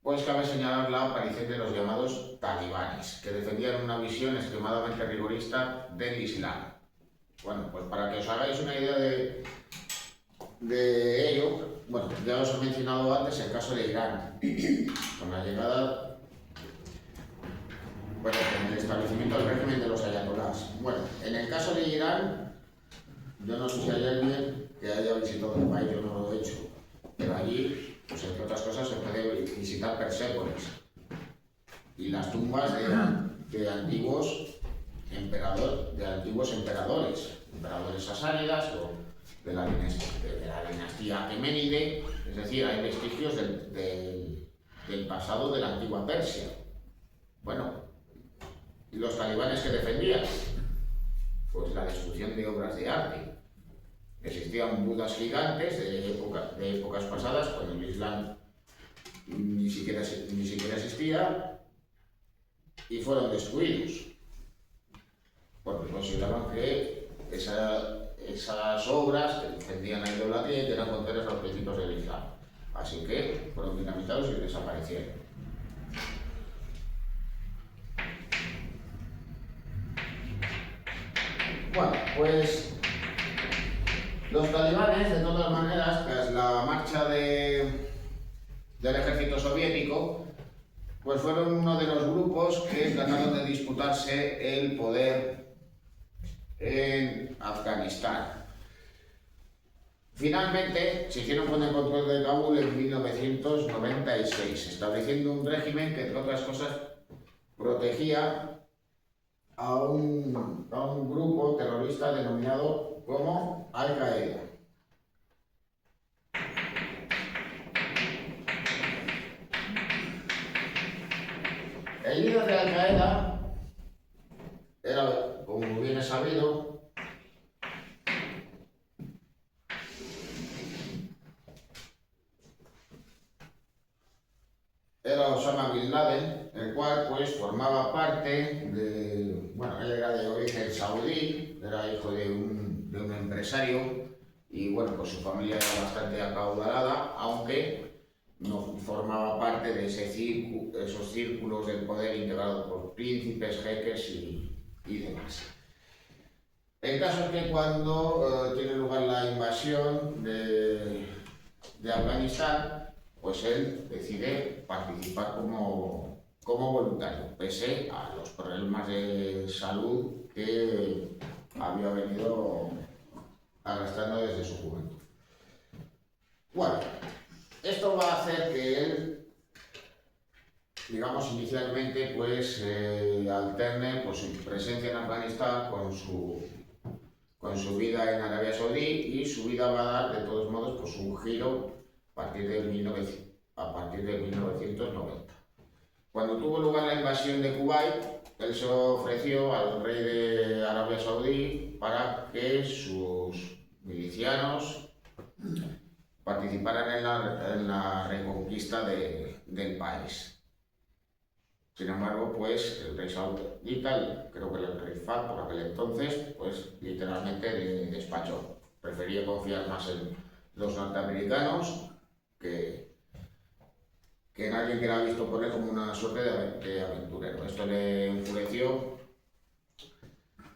A: pues cabe señalar la aparición de los llamados talibanes, que defendían una visión extremadamente rigorista del Islam. Bueno, pues para que os hagáis una idea de ello, bueno, ya os he mencionado antes el caso de Irán, con la llegada, bueno, con el establecimiento del régimen de los ayatolás. Bueno, en el caso de Irán, yo no sé si hay alguien que haya visitado el país, yo no lo he hecho, pero allí, pues entre otras cosas, se puede visitar Persépolis y las tumbas de antiguos emperadores sasánidas o de la dinastía Aqueménide, es decir, hay vestigios del pasado de la antigua Persia. Bueno, ¿y los talibanes que defendían? Pues la destrucción de obras de arte. Existían budas gigantes de épocas pasadas, cuando el Islam ni siquiera existía, y fueron destruidos, porque consideraban que esas obras que defendían la idolatría y que eran contrarias a los principios del Islam. Así que fueron dinamitados y desaparecieron. Bueno, pues los talibanes, de todas maneras, tras la marcha del ejército soviético, pues fueron uno de los grupos que trataron de disputarse el poder en Afganistán. Finalmente se hicieron con el control de Kabul en 1996, estableciendo un régimen que, entre otras cosas, protegía a un grupo terrorista denominado como Al-Qaeda. El líder de Al-Qaeda era, como bien es sabido, era Osama Bin Laden, el cual pues formaba parte de, bueno, él era de origen saudí, era hijo de un empresario y bueno, pues su familia era bastante acaudalada, aunque no formaba parte de esos círculos del poder integrados por príncipes, jeques y demás. El caso es que cuando tiene lugar la invasión de Afganistán, pues él decide participar como voluntario, pese a los problemas de salud que había venido arrastrando desde su juventud. Bueno, esto va a hacer que él, digamos, inicialmente, pues alterne pues, su presencia en Afganistán con su vida en Arabia Saudí, y su vida va a dar, de todos modos, pues un giro a partir de 1990. Cuando tuvo lugar la invasión de Kuwait, él se ofreció al rey de Arabia Saudí para que sus milicianos participaran en la reconquista del país. Sin embargo, pues el rey saudita, creo que el rey Fahd por aquel entonces, pues literalmente le despachó. Prefería confiar más en los norteamericanos que en alguien que era visto por él como una suerte de aventurero. Esto le enfureció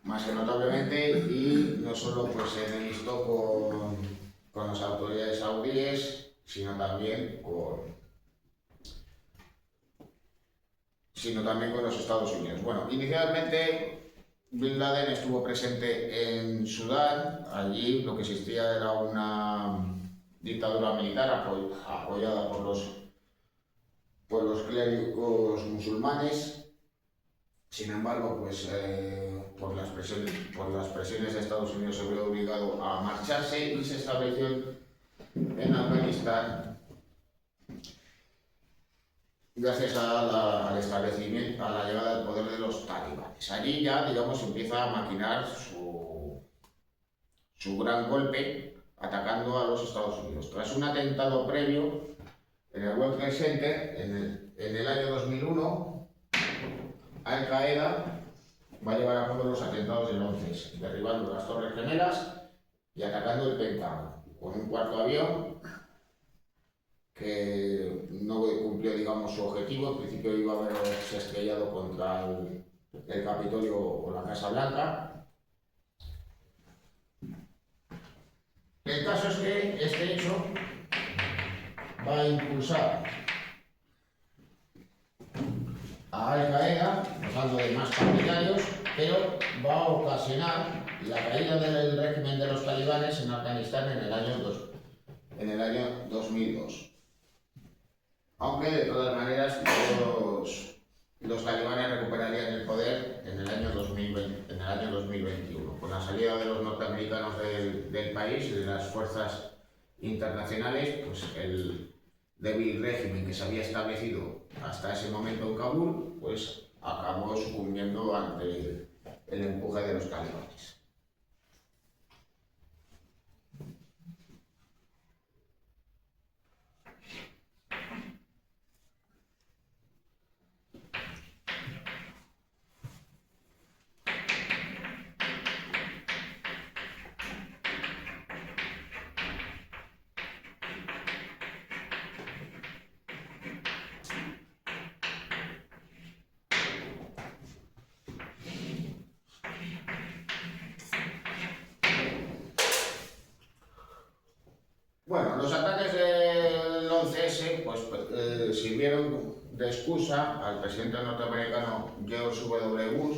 A: más que notablemente, y no solo pues se enemistó con las autoridades saudíes, sino también con los Estados Unidos. Bueno, inicialmente Bin Laden estuvo presente en Sudán. Allí lo que existía era una dictadura militar apoyada por los clérigos musulmanes. Sin embargo, pues por las presiones de Estados Unidos se vio obligado a marcharse y se estableció en Afganistán gracias al establecimiento, a la llegada al poder de los talibanes. Allí ya, digamos, empieza a maquinar su gran golpe atacando a los Estados Unidos. Tras un atentado previo en el World Trade Center en el año 2001, Al Qaeda va a llevar a cabo los atentados del 11, derribando las Torres Gemelas y atacando el Pentágono con un cuarto avión que no cumplió, digamos, su objetivo. En principio iba a haberse estrellado contra el Capitolio o la Casa Blanca. El caso es que este hecho va a impulsar a Al Qaeda, dejando de más partidarios, pero va a ocasionar la caída del régimen de los talibanes en Afganistán en el año 2002. Aunque de todas maneras los talibanes recuperarían el poder en el año 2021. Con la salida de los norteamericanos del país y de las fuerzas internacionales, pues el débil régimen que se había establecido hasta ese momento en Kabul, pues acabó sucumbiendo ante el empuje de los talibanes. Bueno, los ataques del 11S pues, sirvieron de excusa al presidente norteamericano George W. Bush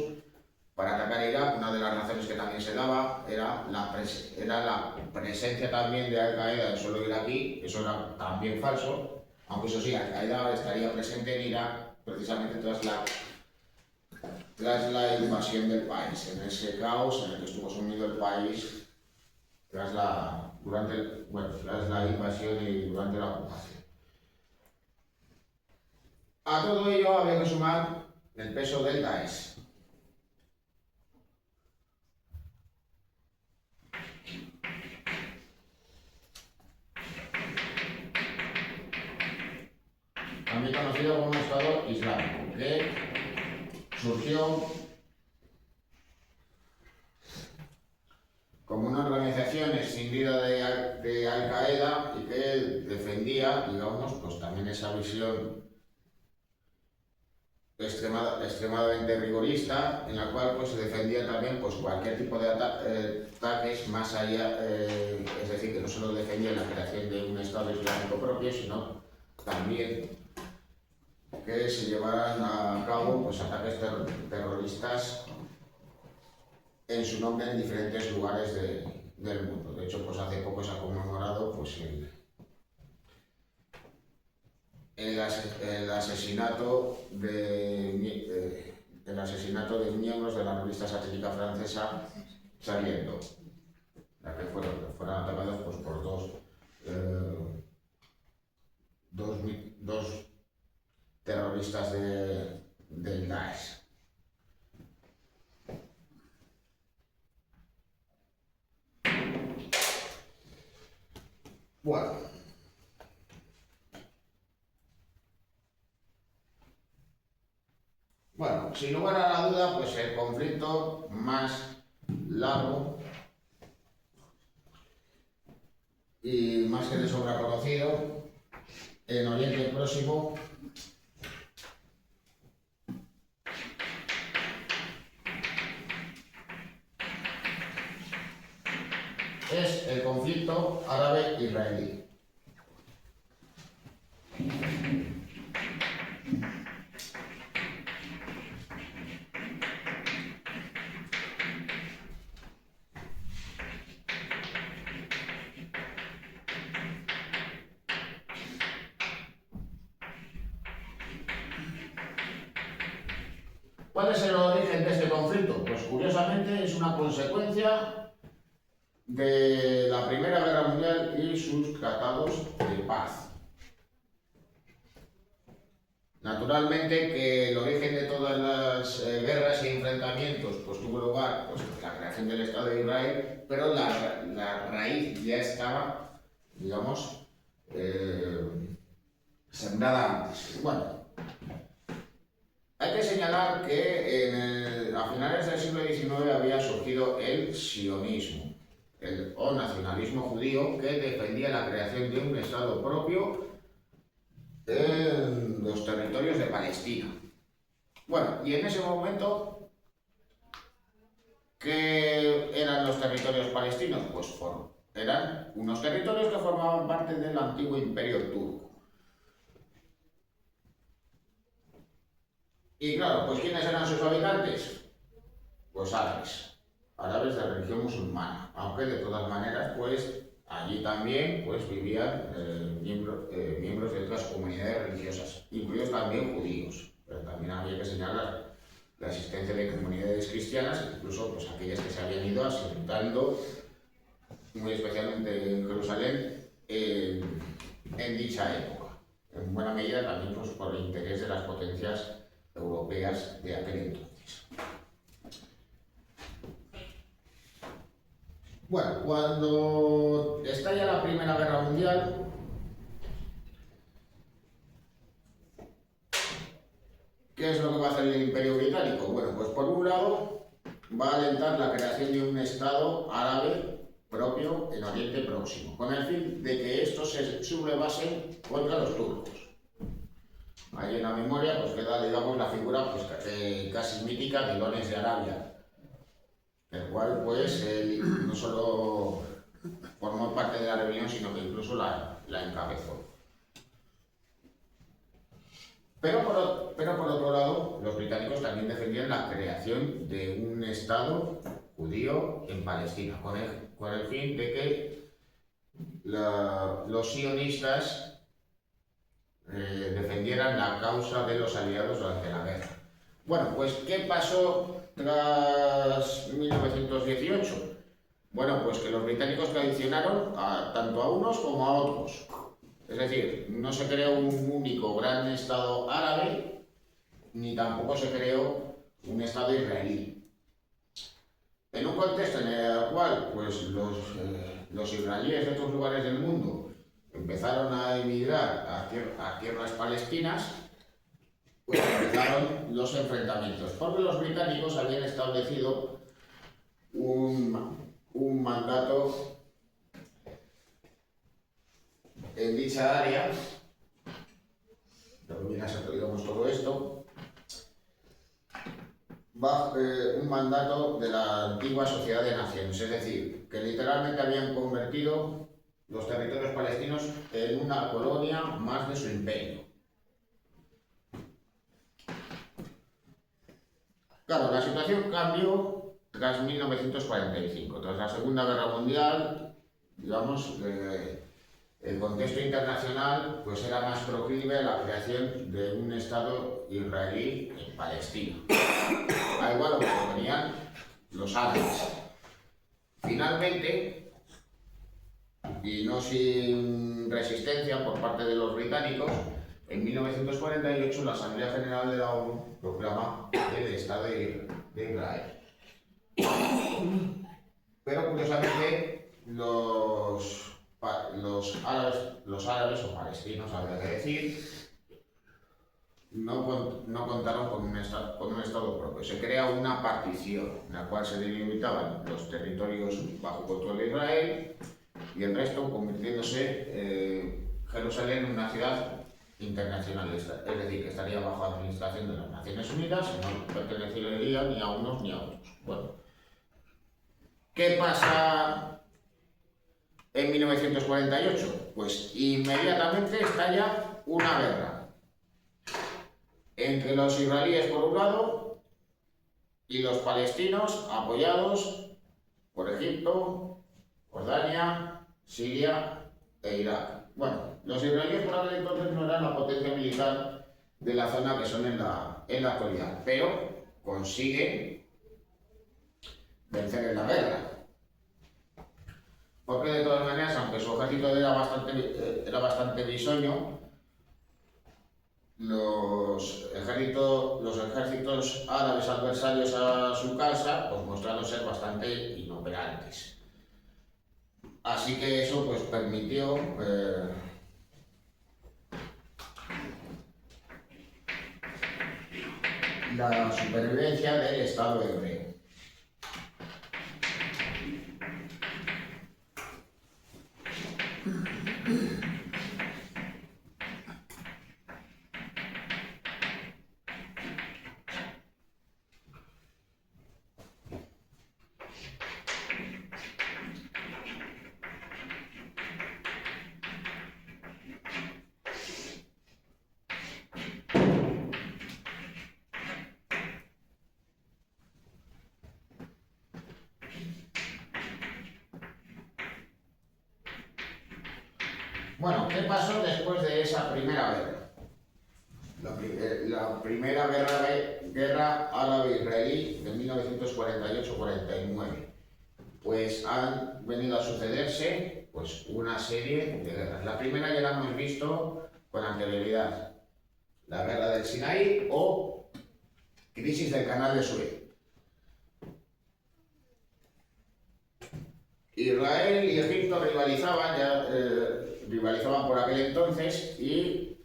A: para atacar Irak. Una de las razones que también se daba era la presencia también de Al Qaeda en suelo iraquí. Eso era también falso, aunque eso sí, Al Qaeda estaría presente en Irak precisamente tras la invasión del país, en ese caos en el que estuvo sumido el país tras la invasión y durante la ocupación. A todo ello había que sumar el peso del Daesh. También conocido como Estado Islámico, que surgió como una organización escindida de Al Qaeda y que defendía, digamos, pues también esa visión extremadamente rigorista, en la cual pues, se defendía también pues, cualquier tipo de ataques más allá, es decir, que no solo defendía la creación de un Estado islámico propio, sino también que se llevaran a cabo pues, ataques terroristas en su nombre en diferentes lugares del mundo. De hecho, pues hace poco se ha conmemorado pues, el asesinato de miembros de la revista satírica francesa Charlie Hebdo, la que fueron atacados pues, por dos terroristas del Daesh. Bueno, sin lugar a la duda, pues el conflicto más largo y más que de sobra conocido en Oriente Próximo es el conflicto árabe-israelí. ¿Cuál es el origen de este conflicto? Pues curiosamente es una consecuencia de la Primera Guerra Mundial y sus tratados de paz. Naturalmente que el origen de todas las guerras y enfrentamientos pues, tuvo lugar pues, en la creación del Estado de Israel, pero la raíz ya estaba, digamos, sembrada antes. Bueno, hay que señalar que a finales del siglo XIX había surgido el sionismo, o nacionalismo judío, que defendía la creación de un Estado propio en los territorios de Palestina. Bueno, y en ese momento, ¿qué eran los territorios palestinos? Pues eran unos territorios que formaban parte del antiguo imperio turco. Y claro, pues ¿quiénes eran sus habitantes? Pues árabes de religión musulmana, aunque de todas maneras, pues allí también pues, vivían miembros de otras comunidades religiosas, incluidos también judíos, pero también había que señalar la existencia de comunidades cristianas, incluso pues, aquellas que se habían ido asentando, muy especialmente en Jerusalén, en dicha época, en buena medida también pues, por el interés de las potencias europeas de aquel entonces. Bueno, cuando estalla la Primera Guerra Mundial, ¿qué es lo que va a hacer el Imperio Británico? Bueno, pues por un lado va a alentar la creación de un Estado árabe propio en Oriente Próximo, con el fin de que estos se sublevasen contra los turcos. Ahí en la memoria pues queda, digamos, la figura pues, casi mítica de Ilones de Arabia, el cual pues no solo formó parte de la rebelión, sino que incluso la encabezó. Pero por otro lado, los británicos también defendían la creación de un Estado judío en Palestina, con el fin de que los sionistas defendieran la causa de los aliados durante la guerra. Bueno, pues ¿qué pasó tras 1918? Bueno, pues que los británicos traicionaron tanto a unos como a otros. Es decir, no se creó un único gran Estado árabe, ni tampoco se creó un Estado israelí. En un contexto en el cual pues, los israelíes de otros lugares del mundo empezaron a emigrar a tierras palestinas, pues empezaron los enfrentamientos, porque los británicos habían establecido un mandato en dicha área, digamos todo esto, un mandato de la antigua Sociedad de Naciones, es decir, que literalmente habían convertido los territorios palestinos en una colonia más de su imperio. Claro, la situación cambió tras 1945, tras la Segunda Guerra Mundial, digamos, el contexto internacional pues era más proclive a la creación de un Estado israelí en Palestina, al igual que lo tenían los árabes. Finalmente, y no sin resistencia por parte de los británicos, en 1948 la Asamblea General de la ONU proclama el Estado de Israel. Pero curiosamente los árabes o palestinos, habría que decir, no contaron con un Estado propio. Se crea una partición en la cual se delimitaban los territorios bajo control de Israel y el resto convirtiéndose Jerusalén en una ciudad internacionalista, es decir, que estaría bajo administración de las Naciones Unidas y no pertenecería ni a unos ni a otros. Bueno, ¿qué pasa en 1948? Pues inmediatamente estalla una guerra entre los israelíes por un lado y los palestinos apoyados por Egipto, Jordania, Siria e Irak. Bueno, los israelíes por aquel entonces no eran la potencia militar de la zona que son en la actualidad, pero consiguen vencer en la guerra. Porque de todas maneras, aunque su ejército era bastante bisoño, los ejércitos árabes adversarios a su causa pues mostraron ser bastante inoperantes. Así que eso pues permitió la supervivencia del Estado hebreo. Bueno, ¿qué pasó después de esa primera guerra? La primera guerra árabe-israelí de 1948-49. Pues han venido a sucederse pues, una serie de guerras. La primera ya la hemos visto con anterioridad. La guerra del Sinaí o crisis del Canal de Suez. Israel y Egipto rivalizaban por aquel entonces y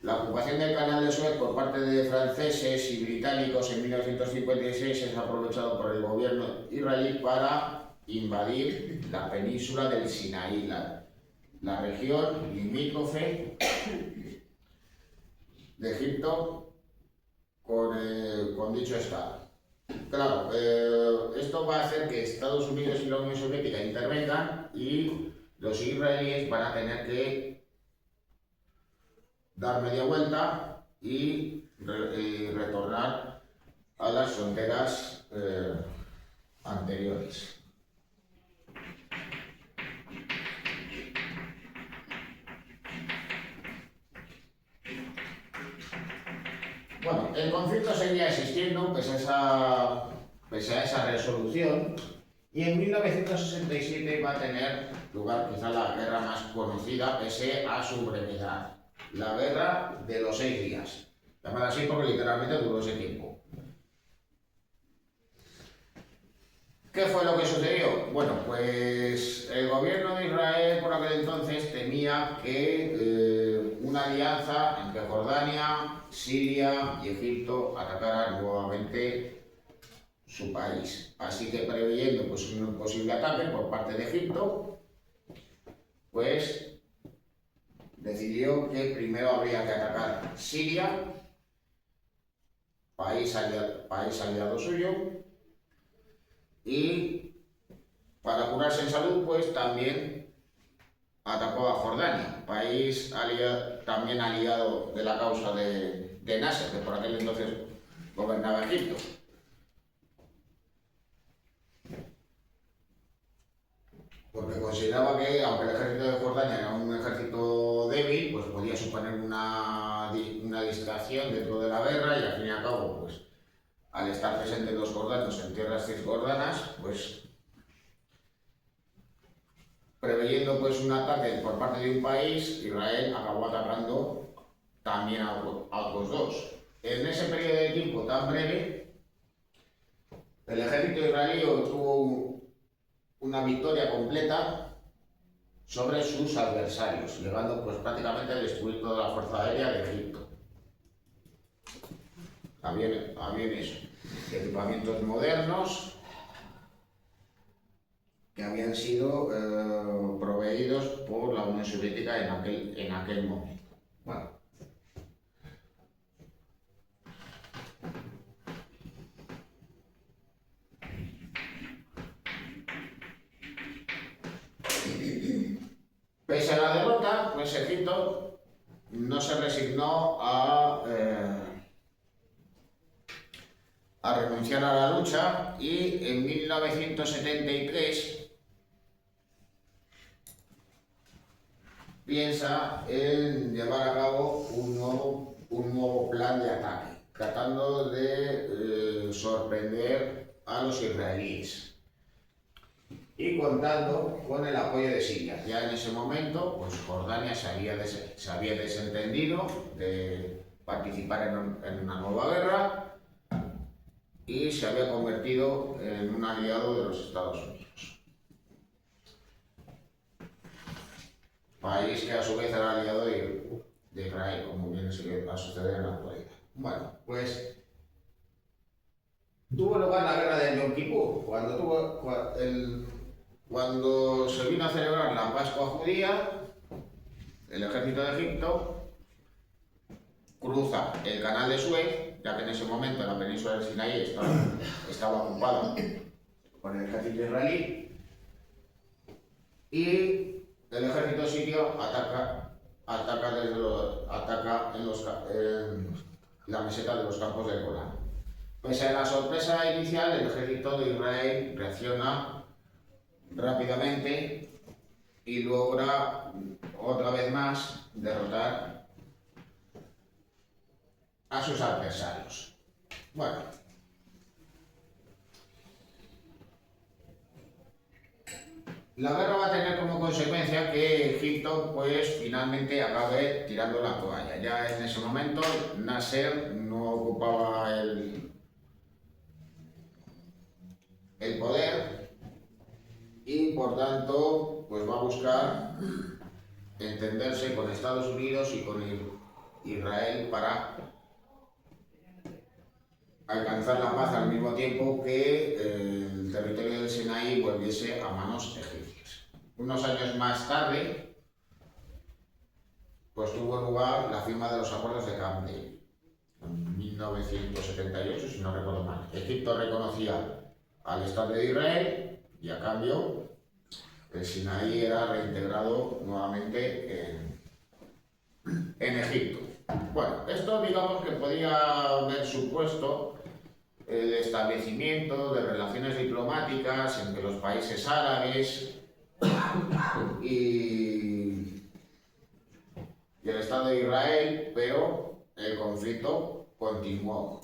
A: la ocupación del Canal de Suez por parte de franceses y británicos en 1956 es aprovechado por el gobierno israelí para invadir la península del Sinaí, la región limítrofe de Egipto con dicho Estado. Claro, esto va a hacer que Estados Unidos y la Unión Soviética intervengan y los israelíes van a tener que dar media vuelta y retornar a las fronteras anteriores. Bueno, el conflicto seguía existiendo pese a esa resolución y en 1967 va a tener lugar quizá la guerra más conocida pese a su brevedad, la guerra de los 6 días, llamada así porque literalmente duró ese tiempo. ¿Qué fue lo que sucedió? Bueno, pues el gobierno de Israel por aquel entonces temía que una alianza entre Jordania, Siria y Egipto atacaran nuevamente su país. Así que preveyendo pues, un posible ataque por parte de Egipto, pues decidió que primero habría que atacar Siria país aliado suyo, y para curarse en salud, pues también atacó a Jordania, país también aliado de la causa de Nasser, que por aquel entonces gobernaba Egipto. Porque consideraba que, aunque el ejército de Jordania era un ejército débil, pues podía suponer una distracción dentro de la guerra, y al fin y al cabo, pues al estar presentes los jordanos en tierras cisjordanas, pues preveyendo pues un ataque por parte de un país, Israel acabó atacando también a otros dos. En ese periodo de tiempo tan breve, el ejército israelí tuvo una victoria completa sobre sus adversarios, llegando pues prácticamente a destruir toda la fuerza aérea de Egipto. Aviones, equipamientos modernos que habían sido proveídos por la Unión Soviética en aquel momento. Bueno. Pese a la derrota, pues Egipto no se resignó a renunciar a la lucha, y en 1973 piensa en llevar a cabo un nuevo plan de ataque, tratando de sorprender a los israelíes y contando con el apoyo de Siria. Ya en ese momento, pues Jordania se había desentendido de participar en una nueva guerra y se había convertido en un aliado de los Estados Unidos. País que a su vez era aliado de Israel, como viene a suceder en la actualidad. Bueno, pues tuvo lugar la guerra de Yom Kippur, cuando se vino a celebrar la Pascua judía. El ejército de Egipto cruza el canal de Suez, ya que en ese momento la península del Sinaí estaba ocupada por el ejército israelí, y el ejército sirio ataca en la meseta de los campos de Golán. Pese a la sorpresa inicial, el ejército de Israel reacciona rápidamente y logra otra vez más derrotar a sus adversarios. Bueno, la guerra va a tener como consecuencia que Egipto pues finalmente acabe tirando la toalla. Ya en ese momento Nasser no ocupaba el poder, y por tanto pues va a buscar entenderse con Estados Unidos y con Israel para alcanzar la paz, al mismo tiempo que el territorio del Sinaí volviese a manos egipcias. Unos años más tarde pues tuvo lugar la firma de los acuerdos de Camp David en 1978, si no recuerdo mal. Egipto reconocía al Estado de Israel, y a cambio el Sinaí era reintegrado nuevamente en Egipto. Bueno, esto digamos que podía haber supuesto el establecimiento de relaciones diplomáticas entre los países árabes y el Estado de Israel, pero el conflicto continuó.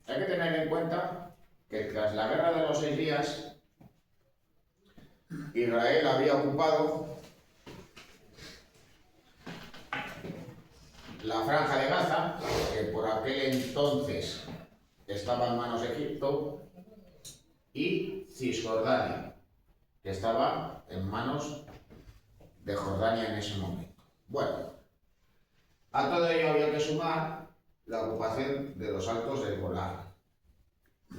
A: Hay que tener en cuenta que tras la Guerra de los 6 días, Israel había ocupado la Franja de Gaza, que por aquel entonces estaba en manos de Egipto, y Cisjordania, que estaba en manos de Jordania en ese momento. Bueno, a todo ello había que sumar la ocupación de los Altos del Golán,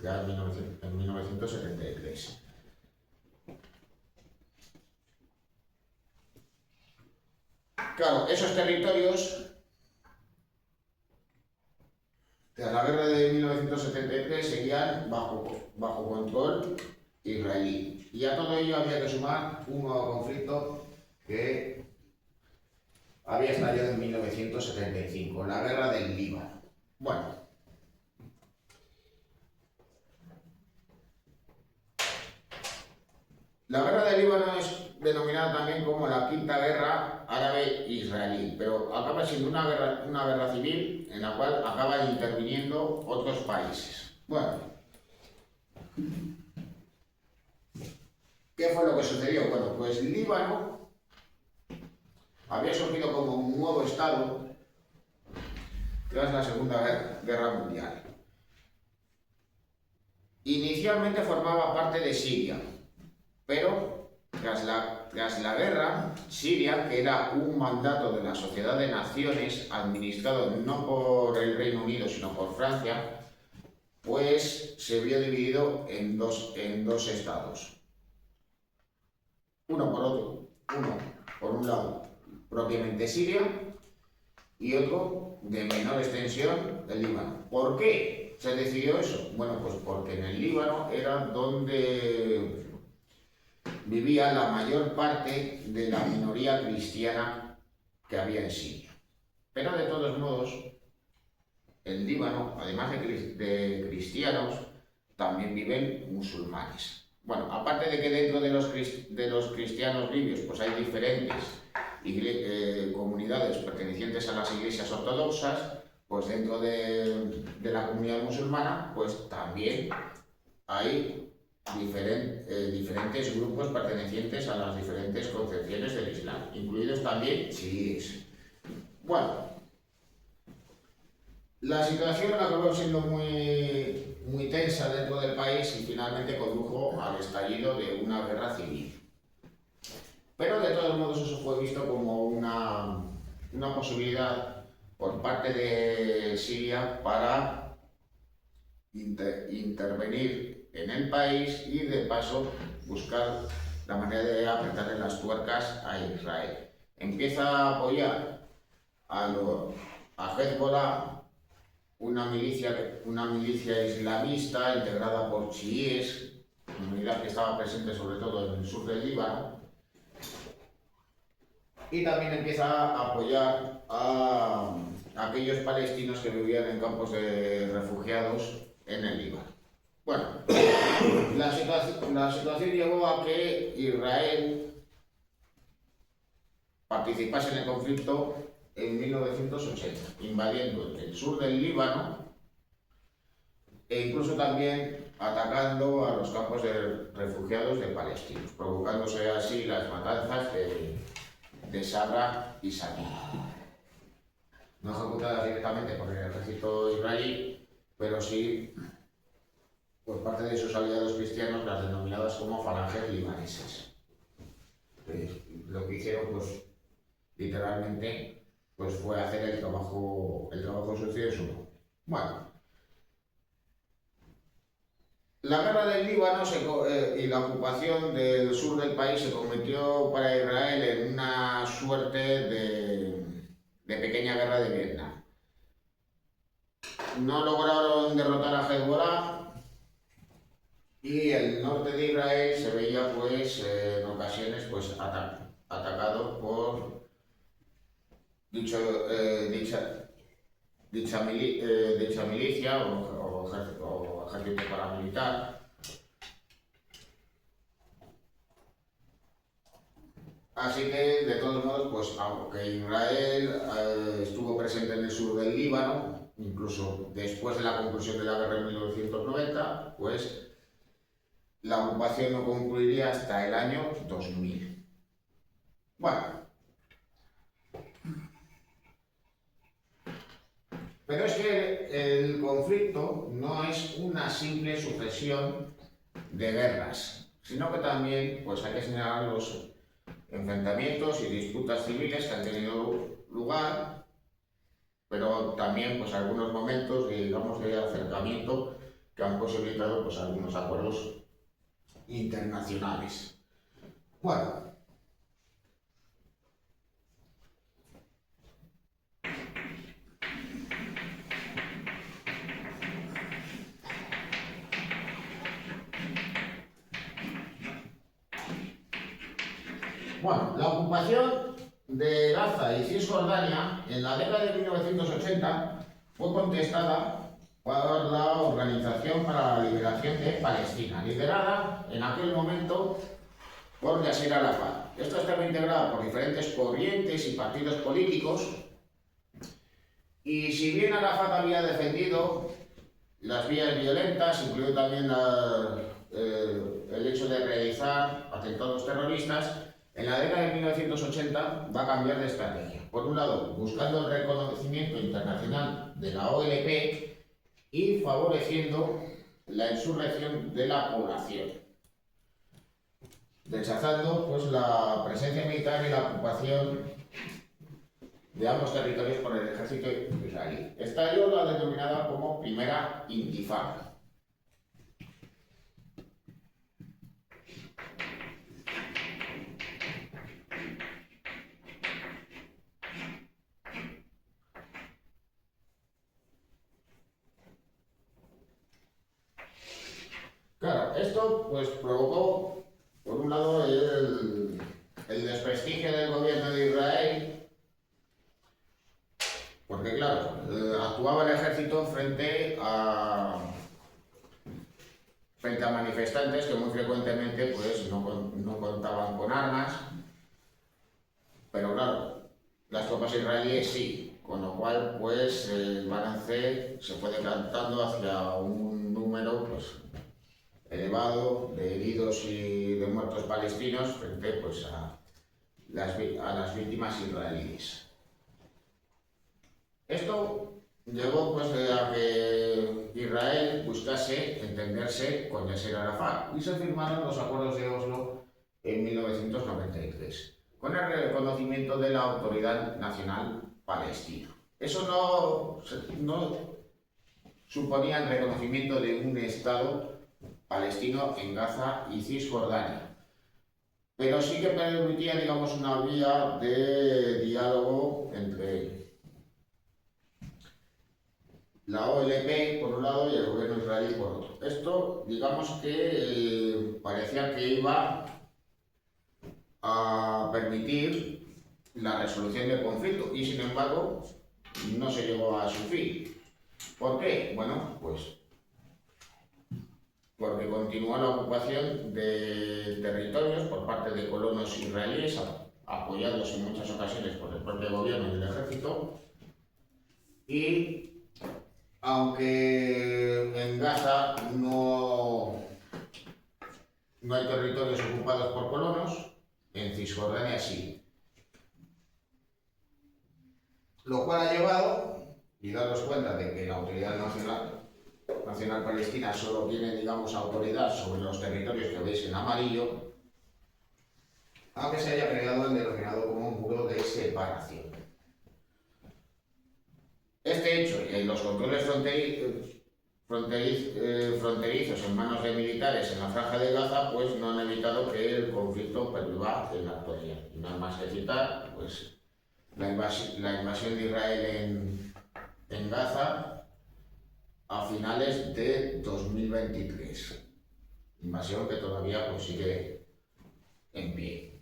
A: ya en 1973. Claro, esos territorios Tras la guerra de 1973 seguían bajo control israelí. Y a todo ello había que sumar un nuevo conflicto que había estallado en 1975, la guerra del Líbano. Bueno, la guerra del Líbano es denominada también como la Quinta Guerra Árabe-Israelí, pero acaba siendo una guerra civil en la cual acaban interviniendo otros países. Bueno, ¿qué fue lo que sucedió? Bueno, pues Líbano había surgido como un nuevo estado tras la Segunda Guerra Mundial. Inicialmente formaba parte de Siria, pero tras la guerra, Siria, que era un mandato de la Sociedad de Naciones, administrado no por el Reino Unido, sino por Francia, pues se vio dividido en dos estados. Uno por un lado, propiamente Siria, y otro de menor extensión, el Líbano. ¿Por qué se decidió eso? Bueno, pues porque en el Líbano era donde vivía la mayor parte de la minoría cristiana que había en Siria. Pero de todos modos, el Líbano, además de cristianos, también viven musulmanes. Bueno, aparte de que dentro de los cristianos libios pues hay diferentes comunidades pertenecientes a las iglesias ortodoxas, pues dentro de la comunidad musulmana pues también hay diferentes grupos pertenecientes a las diferentes concepciones del Islam, incluidos también chiíes. Bueno, la situación acabó siendo muy tensa dentro del país y finalmente condujo al estallido de una guerra civil. Pero de todos modos eso fue visto como una posibilidad por parte de Siria para intervenir en el país y de paso buscar la manera de apretarle las tuercas a Israel. Empieza a apoyar a Hezbollah, una milicia islamista integrada por chiíes, comunidad que estaba presente sobre todo en el sur del Líbano, y también empieza a apoyar a aquellos palestinos que vivían en campos de refugiados en el Líbano. Bueno, la situación llevó a que Israel participase en el conflicto en 1980, invadiendo el sur del Líbano e incluso también atacando a los campos de refugiados de palestinos, provocándose así las matanzas de Sabra y Saqi. No ejecutadas directamente por el ejército israelí, pero sí por parte de sus aliados cristianos, las denominadas como falanges libanesas. Lo que hicieron, pues, literalmente, pues fue hacer el trabajo sucio de su nombre. Bueno, la guerra del Líbano y la ocupación del sur del país se convirtió para Israel en una suerte de pequeña guerra de Vietnam. No lograron derrotar a Hezbollah y el norte de Israel se veía pues en ocasiones pues atacado por dicha milicia o ejército paramilitar. Así que, de todos modos, pues aunque Israel estuvo presente en el sur del Líbano, incluso después de la conclusión de la guerra en 1990, pues la ocupación no concluiría hasta el año 2000. Bueno, pero es que el conflicto no es una simple sucesión de guerras, sino que también pues, hay que señalar los enfrentamientos y disputas civiles que han tenido lugar, pero también pues, algunos momentos digamos, de acercamiento que han posibilitado pues, algunos acuerdos internacionales. Bueno, Bueno, la ocupación de Gaza y Cisjordania en la década de 1980 fue contestada por la Organización para la Liberación de Palestina, liderada en aquel momento por Yasser Arafat. Esto estaba integrado por diferentes corrientes y partidos políticos, y si bien Arafat había defendido las vías violentas, incluido también el hecho de realizar atentados terroristas, en la década de 1980 va a cambiar de estrategia. Por un lado, buscando el reconocimiento internacional de la OLP y favoreciendo la insurrección de la población, rechazando pues la presencia militar y la ocupación de ambos territorios por el ejército israelí. Esta yo la denominada como Primera Intifada. Claro, esto pues provocó, por un lado, el desprestigio del gobierno de Israel, porque claro, actuaba el ejército frente a manifestantes que muy frecuentemente pues no contaban con armas, pero claro, las tropas israelíes sí, con lo cual pues el balance se fue decantando hacia un número pues elevado de heridos y de muertos palestinos frente pues a las víctimas israelíes. Esto llevó pues a que Israel buscase entenderse con Yasser Arafat y se firmaron los acuerdos de Oslo en 1993 con el reconocimiento de la Autoridad Nacional Palestina. Eso no suponía el reconocimiento de un Estado palestino en Gaza y Cisjordania, pero sí que permitía, digamos, una vía de diálogo entre la OLP por un lado y el gobierno israelí por otro. Esto, digamos que parecía que iba a permitir la resolución del conflicto y sin embargo no se llegó a su fin. ¿Por qué? Bueno, pues porque continuó la ocupación de territorios por parte de colonos israelíes, apoyados en muchas ocasiones por el propio gobierno y el ejército, y aunque en Gaza no hay territorios ocupados por colonos, en Cisjordania sí. Lo cual ha llevado, y daros cuenta de que la Autoridad Nacional Palestina solo tiene, digamos, autoridad sobre los territorios que veis en amarillo, aunque se haya creado el denominado como muro de separación. Este hecho y los controles fronterizos en manos de militares en la Franja de Gaza pues no han evitado que el conflicto perviva en la actualidad. Y no hay más que citar pues, la invasión de Israel en Gaza a finales de 2023. Invasión que todavía pues, sigue en pie.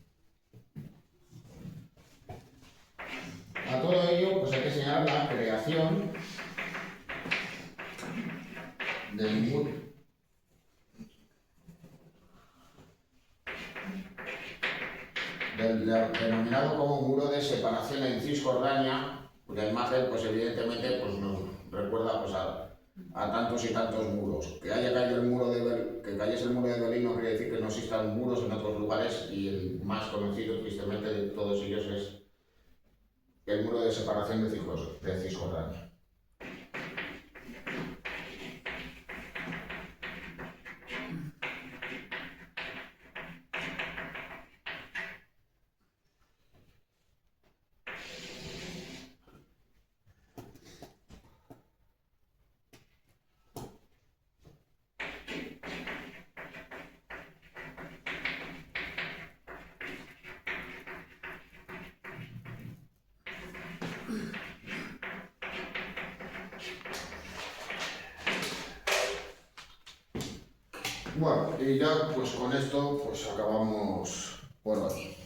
A: A todo ello, pues hay que señalar la creación del muro denominado como muro de separación en Cisjordania, cuya imagen, pues evidentemente, pues nos recuerda pues, a tantos y tantos muros. Que cayese el muro de Berlín no quiere decir que no existan muros en otros lugares, y el más conocido, tristemente, de todos ellos es el muro de separación de Cisjordania. Bueno, y ya pues con esto pues acabamos por hoy.